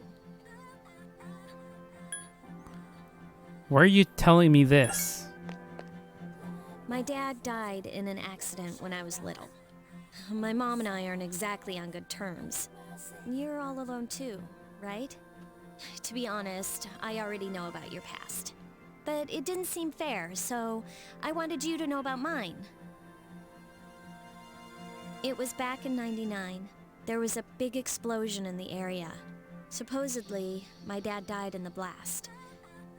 Speaker 1: Why are you telling me this?
Speaker 5: My dad died in an accident when I was little. My mom and I aren't exactly on good terms. you're all alone too, right? To be honest, I already know about your past. But it didn't seem fair, so I wanted you to know about mine. It was back in '99. There was a big explosion in the area. Supposedly, my dad died in the blast,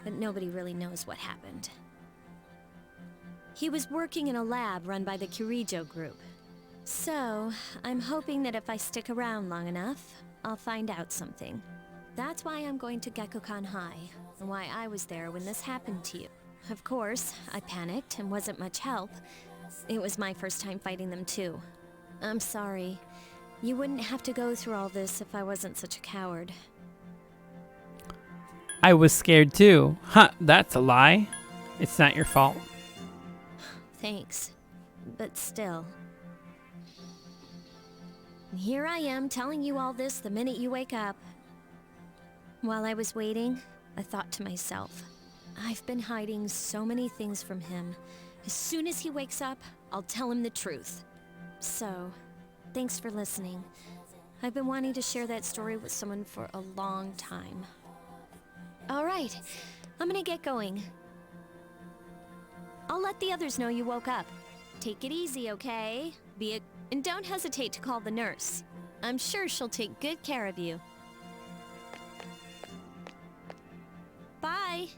Speaker 5: but nobody really knows what happened. He was working in a lab run by the 𝐈𝐍𝐃𝐈𝐀𝐍𝐃𝐏𝐄 group. So, I'm hoping that if I stick around long enough, I'll find out something. That's why I'm going to Gekkoukan High, and why I was there when this happened to you. Of course, I panicked and wasn't much help. It was my first time fighting them too. I'm sorry. You wouldn't have to go through all this if I wasn't such a coward.
Speaker 1: I was scared too. Huh, that's a lie. It's not your fault.
Speaker 5: Thanks. But still. Here I am telling you all this the minute you wake up. While I was waiting, I thought to myself, I've been hiding so many things from him. As soon as he wakes up, I'll tell him the truth. So, thanks for listening. I've been wanting to share that story with someone for a long time. Alright, I'm gonna get going. I'll let the others know you woke up. Take it easy, okay? And don't hesitate to call the nurse. I'm sure she'll take good care of you. Bye!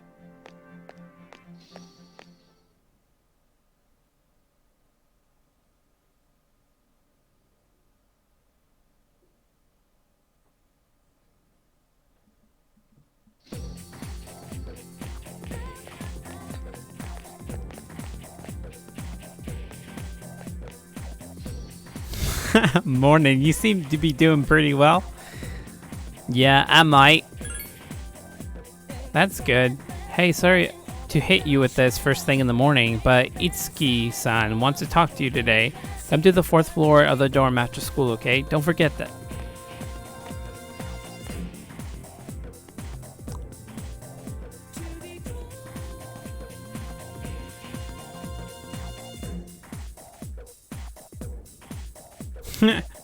Speaker 1: Morning, you seem to be doing pretty well. Yeah, I might. That's good. Hey, sorry to hit you with this first thing in the morning, but Itsuki-san wants to talk to you today. Come to the 4th floor of the dorm after school, okay? Don't forget that.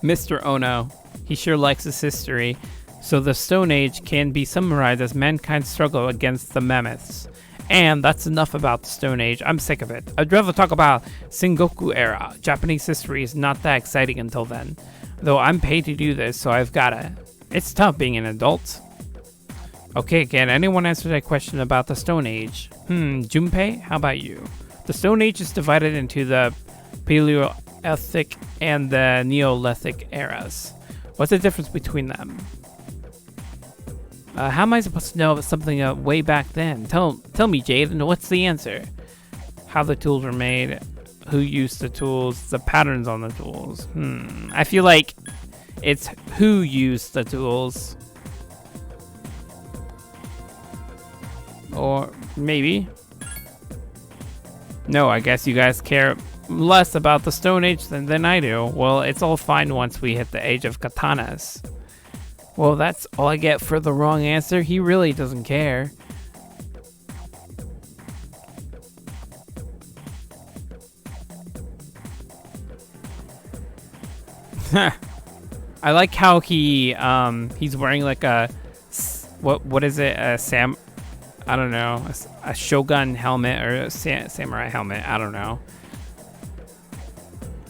Speaker 1: Mr. Ono. He sure likes his history. So the Stone Age can be summarized as mankind's struggle against the mammoths. And that's enough about the Stone Age. I'm sick of it. I'd rather talk about Sengoku era. Japanese history is not that exciting until then. Though I'm paid to do this, so I've gotta. It's tough being an adult. Okay, can anyone answer that question about the Stone Age? Junpei, how about you? The Stone Age is divided into the Paleolithic and the Neolithic eras. What's the difference between them? How am I supposed to know about something way back then? Tell me, Jade, and what's the answer? How the tools were made, who used the tools, the patterns on the tools. I feel like it's who used the tools. Or maybe. No, I guess you guys care less about the Stone Age than I do. Well, it's all fine once we hit the age of katanas. Well, that's all I get for the wrong answer. He really doesn't care. I like how he's wearing like a what is it? I don't know, a shogun helmet or a samurai helmet. I don't know.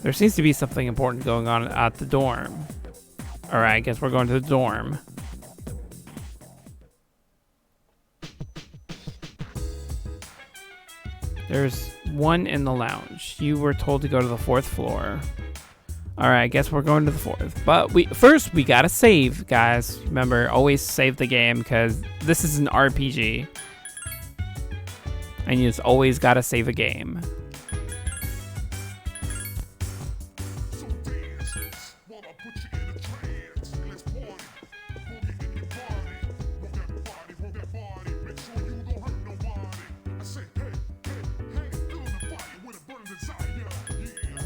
Speaker 1: There seems to be something important going on at the dorm. Alright, I guess we're going to the dorm. There's one in the lounge. You were told to go to the 4th floor. Alright, I guess we're going to the 4th. But first we gotta save, guys. Remember, always save the game because this is an RPG. And you just always gotta save a game.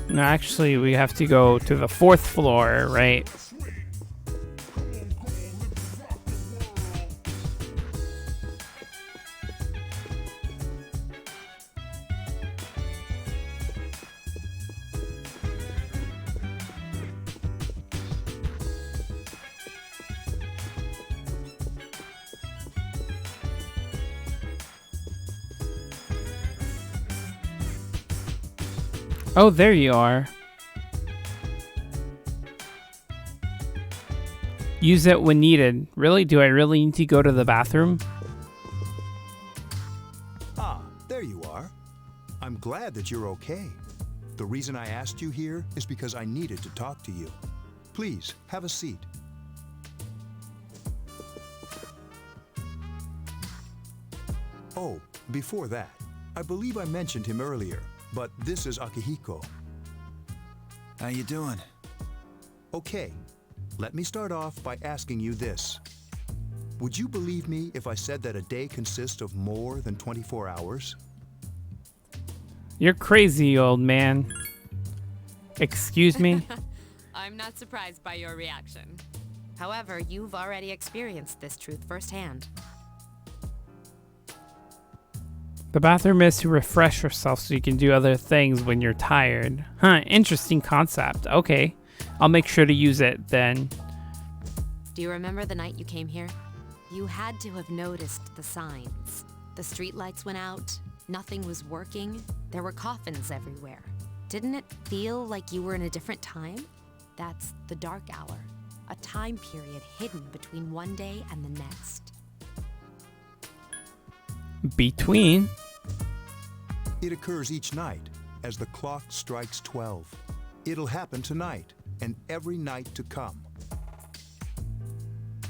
Speaker 1: No, actually, we have to go to the 4th floor, right? Oh, there you are. Use it when needed. Really? Do I really need to go to the bathroom?
Speaker 11: Ah, there you are. I'm glad that you're okay. The reason I asked you here is because I needed to talk to you. Please, have a seat. Oh, before that, I believe I mentioned him earlier, but this is Akihiko.
Speaker 8: How you doing?
Speaker 11: Okay, let me start off by asking you this. Would you believe me if I said that a day consists of more than 24 hours?
Speaker 1: You're crazy, old man. Excuse me?
Speaker 4: I'm not surprised by your reaction. However, you've already experienced this truth firsthand.
Speaker 1: The bathroom is to refresh yourself so you can do other things when you're tired. Huh, interesting concept. Okay, I'll make sure to use it then.
Speaker 4: Do you remember the night you came here? You had to have noticed the signs. The streetlights went out, nothing was working, there were coffins everywhere. Didn't it feel like you were in a different time? That's the dark hour, a time period hidden between one day and the next.
Speaker 1: Between?
Speaker 11: It occurs each night as the clock strikes 12. It'll happen tonight and every night to come.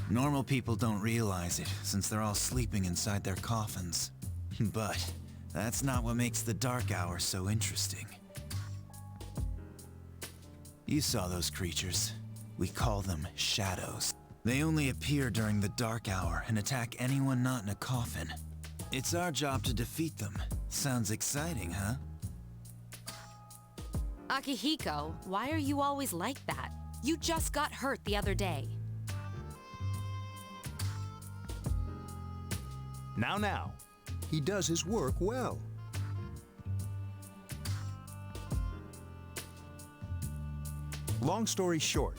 Speaker 8: Normal people don't realize it, since they're all sleeping inside their coffins. But that's not what makes the dark hour so interesting. You saw those creatures. We call them shadows. They only appear during the dark hour and attack anyone not in a coffin. It's our job to defeat them. Sounds exciting, huh?
Speaker 4: Akihiko, why are you always like that? You just got hurt the other day.
Speaker 11: Now, he does his work well. Long story short,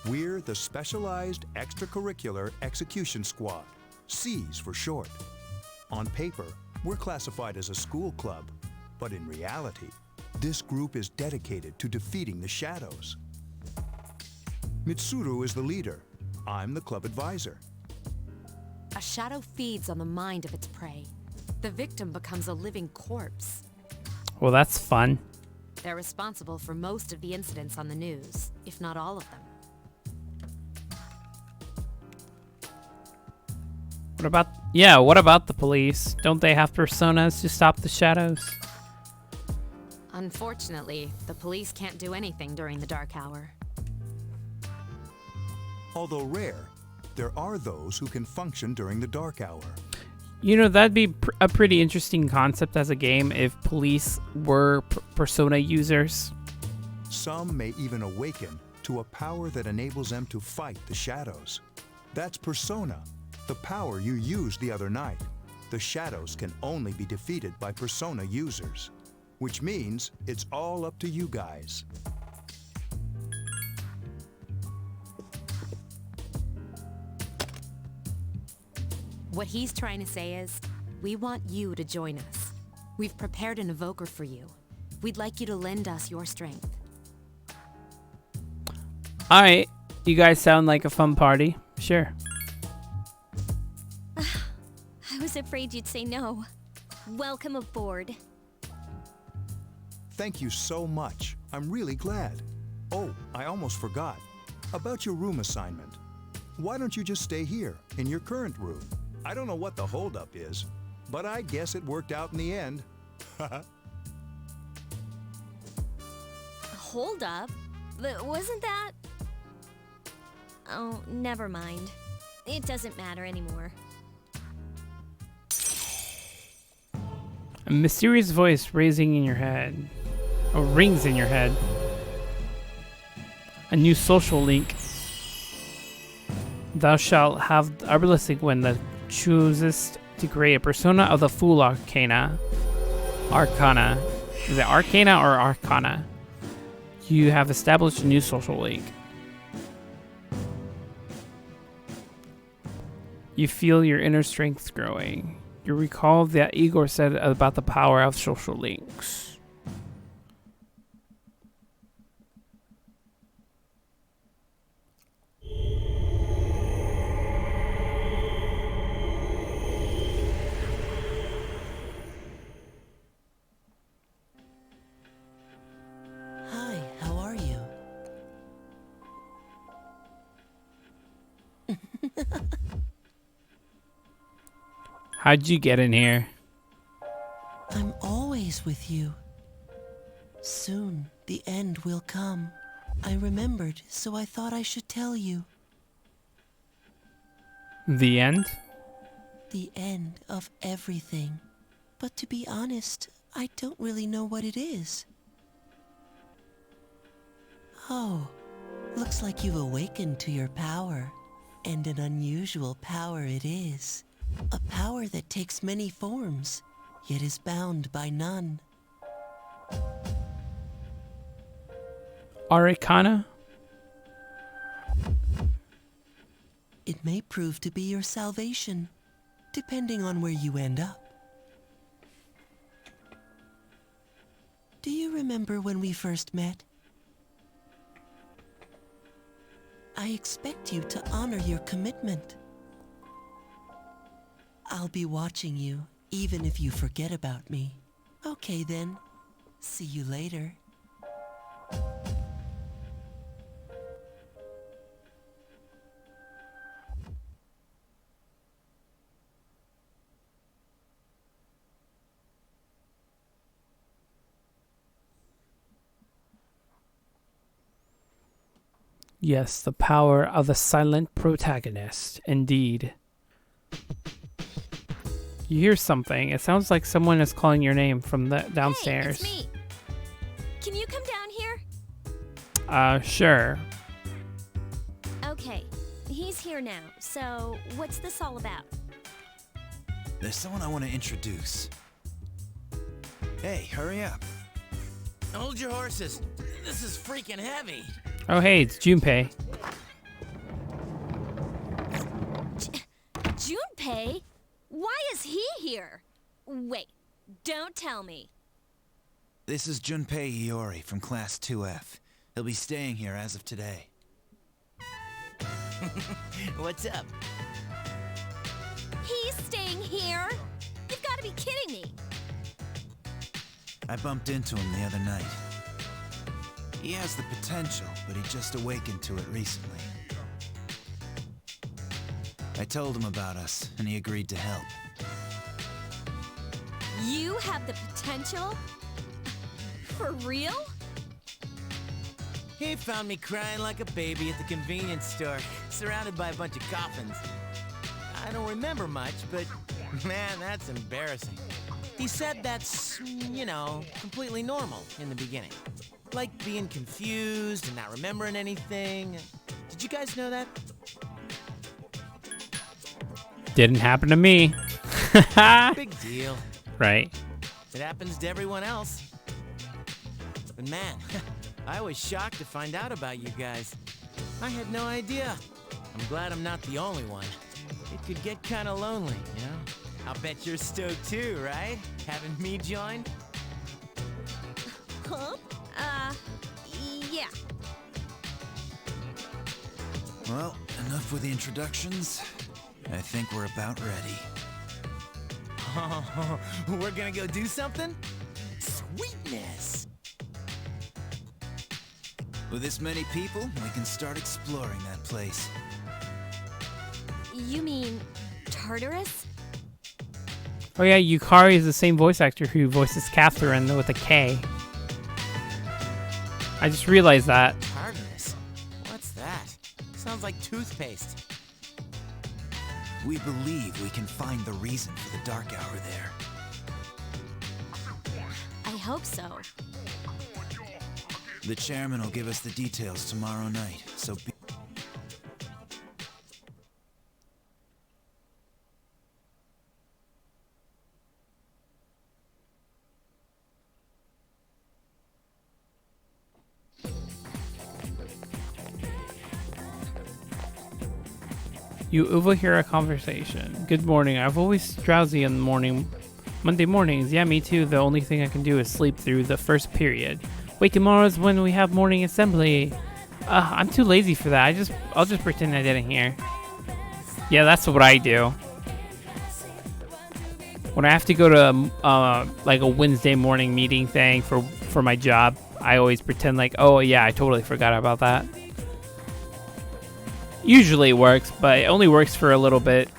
Speaker 11: we're the Specialized Extracurricular Execution Squad, SEAS for short. On paper, we're classified as a school club, but in reality, this group is dedicated to defeating the shadows. Mitsuru is the leader. I'm the club advisor.
Speaker 4: A shadow feeds on the mind of its prey. The victim becomes a living corpse.
Speaker 1: Well, that's fun.
Speaker 4: They're responsible for most of the incidents on the news, if not all of them.
Speaker 1: What about the police? Don't they have personas to stop the shadows?
Speaker 4: Unfortunately, the police can't do anything during the dark hour.
Speaker 11: Although rare, there are those who can function during the dark hour.
Speaker 1: You know, that'd be a pretty interesting concept as a game if police were persona users.
Speaker 11: Some may even awaken to a power that enables them to fight the shadows. That's persona, the power you used the other night. The shadows can only be defeated by persona users, which means it's all up to you guys.
Speaker 4: What he's trying to say is, we want you to join us. We've prepared an evoker for you. We'd like you to lend us your strength.
Speaker 1: Alright, you guys sound like a fun party. Sure.
Speaker 5: I was afraid you'd say no. Welcome aboard.
Speaker 11: Thank you so much. I'm really glad. Oh, I almost forgot. About your room assignment. Why don't you just stay here, in your current room? I don't know what the holdup is, but I guess it worked out in the end.
Speaker 5: Hold up? Wasn't that... Oh, never mind. It doesn't matter anymore.
Speaker 1: A mysterious voice raising in your head. Or rings in your head. A new social link. Thou shalt have ability when thou choosest to create a persona of the full arcana. Is it arcana or arcana? You have established a new social link. You feel your inner strength growing. You recall that Igor said about the power of social links. How'd you get in here?
Speaker 3: I'm always with you. Soon, the end will come. I remembered, so I thought I should tell you.
Speaker 1: The end?
Speaker 3: The end of everything. But to be honest, I don't really know what it is. Oh, looks like you've awakened to your power. And an unusual power it is. A power that takes many forms, yet is bound by none.
Speaker 1: Arcana?
Speaker 3: It may prove to be your salvation, depending on where you end up. Do you remember when we first met? I expect you to honor your commitment. I'll be watching you, even if you forget about me. Okay then, see you later.
Speaker 1: Yes, the power of a silent protagonist, indeed. You hear something. It sounds like someone is calling your name from the downstairs.
Speaker 5: Hey, it's me. Can you come down here?
Speaker 1: Sure.
Speaker 5: Okay, he's here now. So, what's this all about?
Speaker 8: There's someone I want to introduce. Hey, hurry up.
Speaker 10: Hold your horses. This is freaking heavy.
Speaker 1: Oh, hey, it's Junpei.
Speaker 5: Junpei? Why is he here? Wait, don't tell me.
Speaker 8: This is Junpei Iori from Class 2F. He'll be staying here as of today.
Speaker 10: What's up?
Speaker 5: He's staying here? You've got to be kidding me.
Speaker 8: I bumped into him the other night. He has the potential, but he just awakened to it recently. I told him about us, and he agreed to help.
Speaker 5: You have the potential? For real?
Speaker 10: He found me crying like a baby at the convenience store, surrounded by a bunch of coffins. I don't remember much, but man, that's embarrassing. He said that's, you know, completely normal in the beginning. Like being confused and not remembering anything. Did you guys know that?
Speaker 1: Didn't happen to me.
Speaker 10: Big deal.
Speaker 1: Right.
Speaker 10: It happens to everyone else. But man, I was shocked to find out about you guys. I had no idea. I'm glad I'm not the only one. It could get kind of lonely, you know? I'll bet you're stoked too, right? Having me join?
Speaker 5: Huh? Yeah.
Speaker 8: Well, enough with the introductions. I think we're about ready.
Speaker 10: Oh, we're gonna go do something? Sweetness!
Speaker 8: With this many people, we can start exploring that place.
Speaker 5: You mean Tartarus?
Speaker 1: Oh yeah, Yukari is the same voice actor who voices Catherine with a K. I just realized that.
Speaker 10: Tartarus? What's that? Sounds like toothpaste.
Speaker 8: We believe we can find the reason for the dark hour there.
Speaker 5: I hope so.
Speaker 8: The chairman will give us the details tomorrow night, so be...
Speaker 1: You overhear a conversation. Good morning. I've always drowsy in the morning. Monday mornings. Yeah, me too. The only thing I can do is sleep through the first period. Wait, tomorrow's when we have morning assembly. I'm too lazy for that. I'll just pretend I didn't hear. Yeah, that's what I do. When I have to go to like a Wednesday morning meeting thing for my job, I always pretend like, oh yeah, I totally forgot about that. Usually it works, but it only works for a little bit.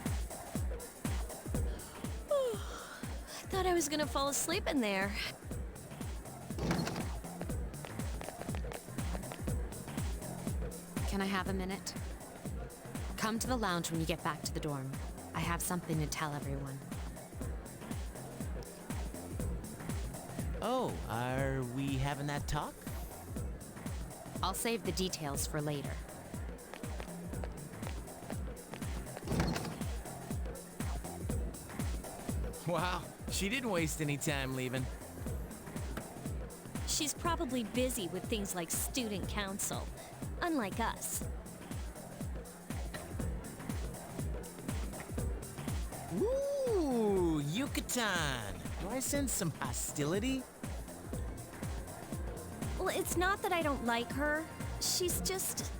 Speaker 5: Been there.
Speaker 4: Can I have a minute? Come to the lounge when you get back to the dorm. I have something to tell everyone.
Speaker 10: Oh, are we having that talk?
Speaker 4: I'll save the details for later.
Speaker 10: Wow, she didn't waste any time leaving.
Speaker 5: She's probably busy with things like student council, unlike us.
Speaker 10: Ooh, Yucatan. Do I sense some hostility?
Speaker 5: Well, it's not that I don't like her. She's just...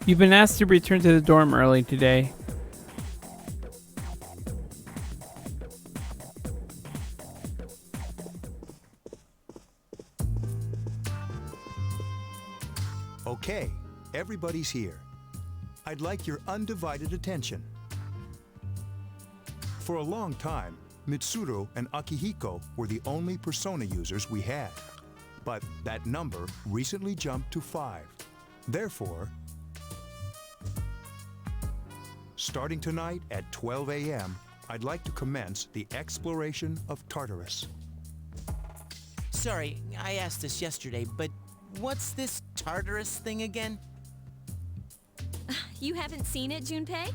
Speaker 1: You've been asked to return to the dorm early today.
Speaker 11: Okay, everybody's here. I'd like your undivided attention. For a long time, Mitsuru and Akihiko were the only Persona users we had. But that number recently jumped to 5. Therefore, starting tonight at 12 a.m., I'd like to commence the exploration of Tartarus.
Speaker 10: Sorry, I asked this yesterday, but what's this Tartarus thing again?
Speaker 5: You haven't seen it, Junpei?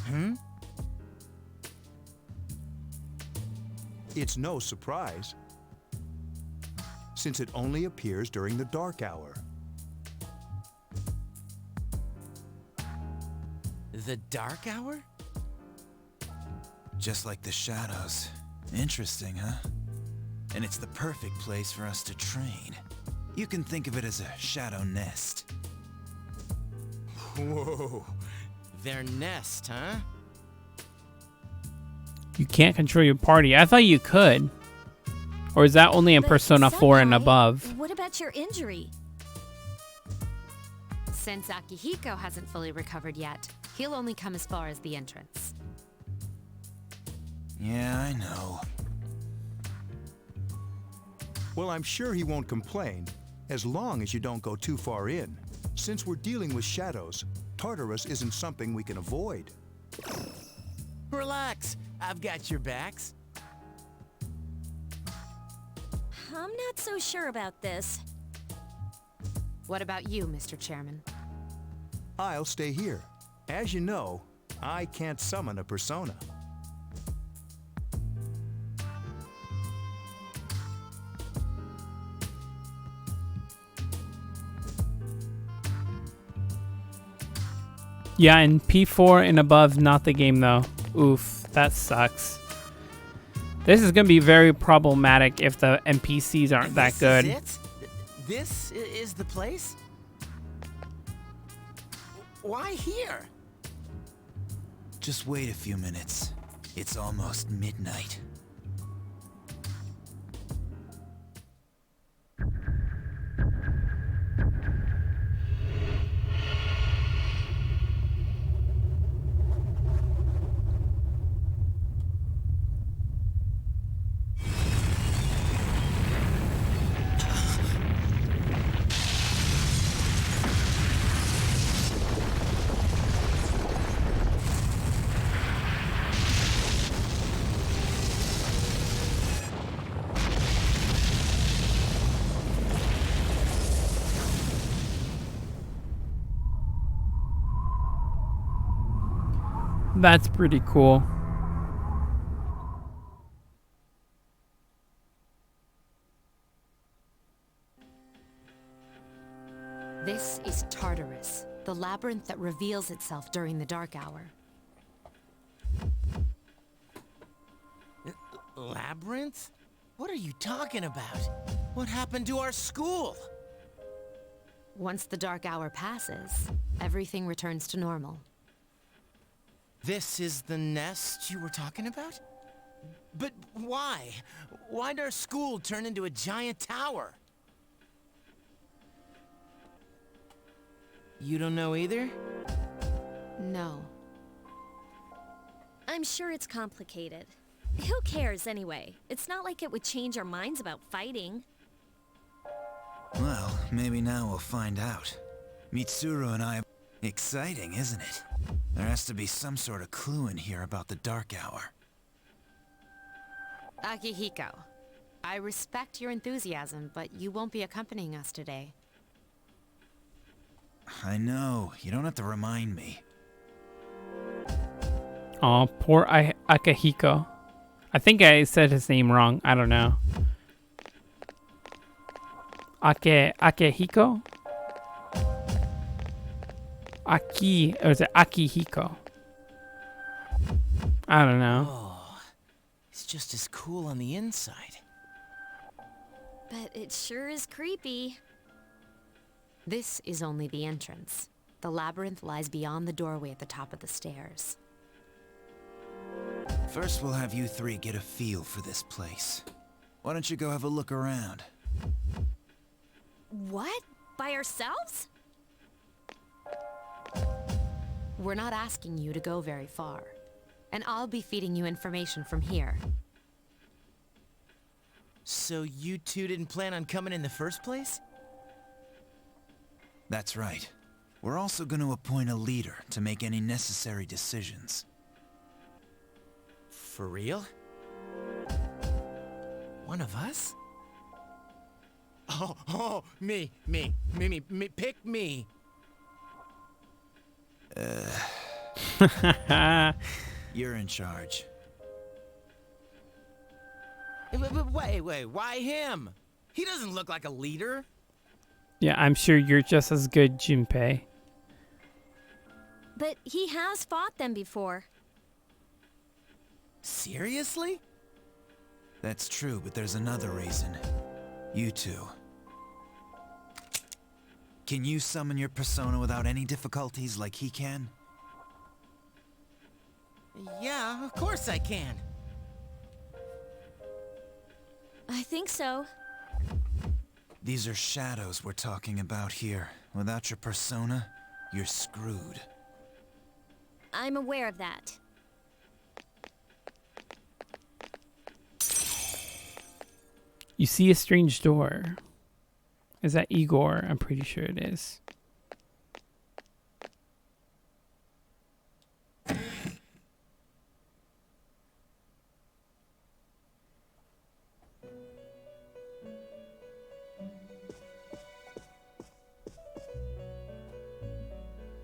Speaker 10: Hmm?
Speaker 11: It's no surprise, since it only appears during the dark hour.
Speaker 10: The dark hour?
Speaker 8: Just like the shadows. Interesting, huh? And it's the perfect place for us to train. You can think of it as a shadow nest.
Speaker 10: Whoa. Their nest, huh?
Speaker 1: You can't control your party. I thought you could. Or is that only in
Speaker 5: But
Speaker 1: Persona 4 and
Speaker 5: Sakai,
Speaker 1: above?
Speaker 5: What about your injury?
Speaker 4: Since Akihiko hasn't fully recovered yet, he'll only come as far as the entrance.
Speaker 8: Yeah, I know.
Speaker 11: Well, I'm sure he won't complain, as long as you don't go too far in. Since we're dealing with shadows, Tartarus isn't something we can avoid.
Speaker 10: Relax, I've got your backs.
Speaker 5: I'm not so sure about this.
Speaker 4: What about you, Mr. Chairman?
Speaker 11: I'll stay here. As you know, I can't summon a persona.
Speaker 1: Yeah, in P4 and above, not the game though. Oof, that sucks. This is gonna be very problematic if the NPCs aren't that good.
Speaker 10: This is it? This is the place? Why here?
Speaker 8: Just wait a few minutes. It's almost midnight.
Speaker 1: That's pretty cool.
Speaker 4: This is Tartarus, the labyrinth that reveals itself during the dark hour.
Speaker 10: Labyrinth? What are you talking about? What happened to our school?
Speaker 4: Once the dark hour passes, everything returns to normal.
Speaker 10: This is the nest you were talking about? But why? Why'd our school turn into a giant tower? You don't know either?
Speaker 4: No.
Speaker 5: I'm sure it's complicated. Who cares anyway? It's not like it would change our minds about fighting.
Speaker 8: Well, maybe now we'll find out. Mitsuru and I... Exciting, isn't it? There has to be some sort of clue in here about the Dark Hour.
Speaker 4: Akihiko, I respect your enthusiasm, but you won't be accompanying us today.
Speaker 8: I know. You don't have to remind me.
Speaker 1: Oh, poor Akihiko. I think I said his name wrong. I don't know. Akihiko? Or is it Akihiko? I don't know.
Speaker 10: Oh, it's just as cool on the inside.
Speaker 5: But it sure is creepy.
Speaker 4: This is only the entrance. The labyrinth lies beyond the doorway at the top of the stairs.
Speaker 8: First, we'll have you three get a feel for this place. Why don't you go have a look around?
Speaker 5: What? By ourselves?
Speaker 4: We're not asking you to go very far, and I'll be feeding you information from here.
Speaker 10: So you two didn't plan on coming in the first place?
Speaker 8: That's right. We're also going to appoint a leader to make any necessary decisions.
Speaker 10: For real? One of us? Oh, me, pick me.
Speaker 8: You're in charge.
Speaker 10: Wait, why him? He doesn't look like a leader.
Speaker 1: Yeah, I'm sure you're just as good, Junpei.
Speaker 5: But he has fought them before.
Speaker 10: Seriously?
Speaker 8: That's true, but there's another reason. You two. Can you summon your persona without any difficulties like he can?
Speaker 10: Yeah, of course I can.
Speaker 5: I think so.
Speaker 8: These are shadows we're talking about here. Without your persona, you're screwed.
Speaker 5: I'm aware of that.
Speaker 1: You see a strange door. Is that Igor? I'm pretty sure it is.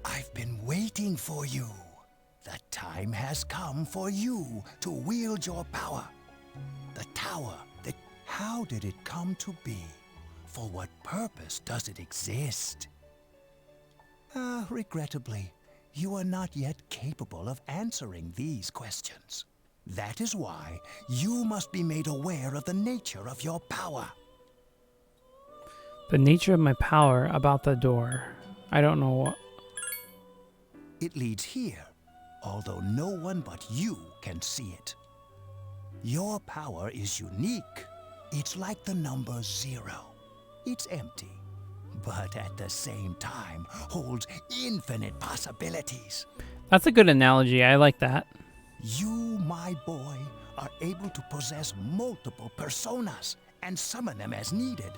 Speaker 7: I've been waiting for you. The time has come for you to wield your power. The tower that... How did it come to be? For what purpose does it exist? Regrettably, you are not yet capable of answering these questions. That is why you must be made aware of the nature of your power.
Speaker 1: The nature of my power about the door. I don't know what.
Speaker 7: It leads here, although no one but you can see it. Your power is unique. It's like the number 0. It's empty, but at the same time holds infinite possibilities.
Speaker 1: That's a good analogy. I like that.
Speaker 7: You, my boy, are able to possess multiple personas and summon them as needed.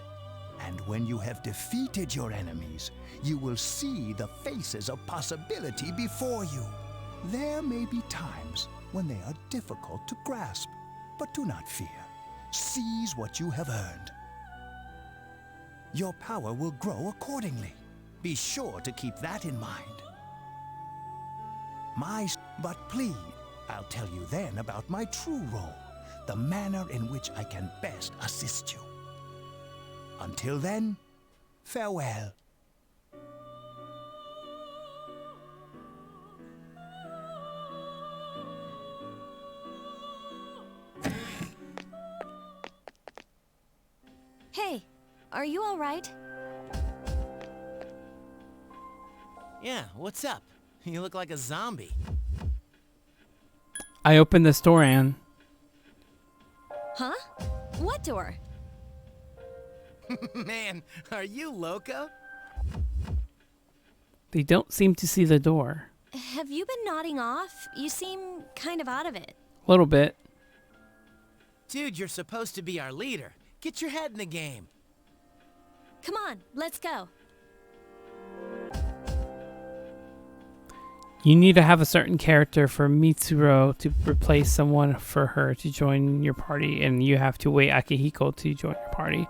Speaker 7: And when you have defeated your enemies, you will see the faces of possibility before you. There may be times when they are difficult to grasp, but do not fear. Seize what you have earned. Your power will grow accordingly. Be sure to keep that in mind. But please, I'll tell you then about my true role, the manner in which I can best assist you. Until then, farewell.
Speaker 5: Hey, are you all right?
Speaker 10: Yeah, what's up? You look like a zombie.
Speaker 1: I opened this door, Anne.
Speaker 5: Huh? What door?
Speaker 10: Man, are you loco?
Speaker 1: They don't seem to see the door.
Speaker 5: Have you been nodding off? You seem kind of out of it.
Speaker 1: A little bit.
Speaker 10: Dude, you're supposed to be our leader. Get your head in the game.
Speaker 5: Come on, let's go.
Speaker 1: You need to have a certain character for Mitsuro to replace someone for her to join your party, and you have to wait Akihiko to join your party.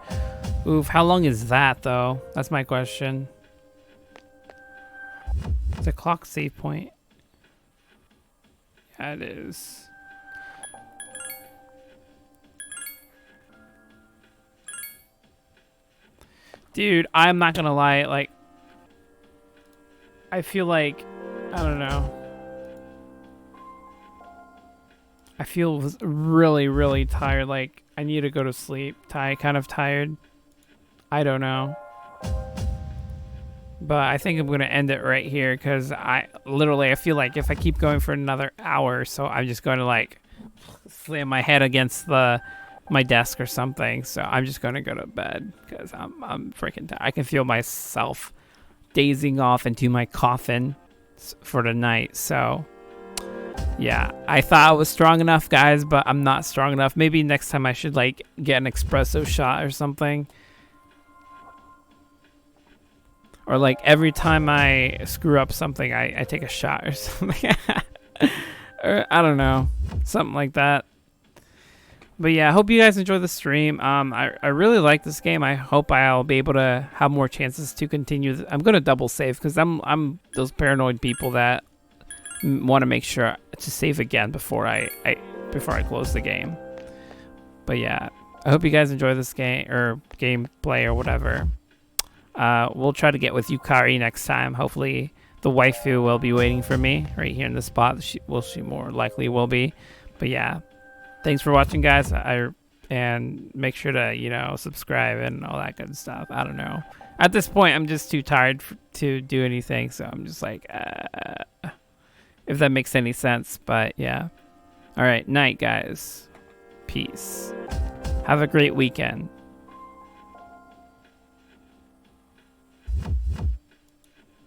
Speaker 1: Oof, how long is that, though? That's my question. It's a clock save point. Yeah, it is. Dude, I'm not gonna lie, like, I feel like, I don't know. I feel really, really tired, like, I need to go to sleep. Kind of tired. I don't know. But I think I'm going to end it right here because I feel like if I keep going for another hour or so, I'm just going to like slam my head against my desk or something. So I'm just going to go to bed because I'm freaking tired. I can feel myself dazing off into my coffin for the night. So yeah, I thought I was strong enough, guys, but I'm not strong enough. Maybe next time I should like get an espresso shot or something. Or like every time I screw up something, I take a shot or something. Or I don't know, something like that. But yeah, I hope you guys enjoy the stream. I really like this game. I hope I'll be able to have more chances to continue. I'm gonna double save because I'm those paranoid people that want to make sure to save again before I close the game. But yeah, I hope you guys enjoy this game or gameplay or whatever. We'll try to get with Yukari next time. Hopefully the waifu will be waiting for me right here in the spot. She more likely will be. But yeah, thanks for watching, guys. And make sure to, subscribe and all that good stuff. I don't know. At this point, I'm just too tired to do anything. So I'm just like, if that makes any sense. But yeah. All right. Night, guys. Peace. Have a great weekend.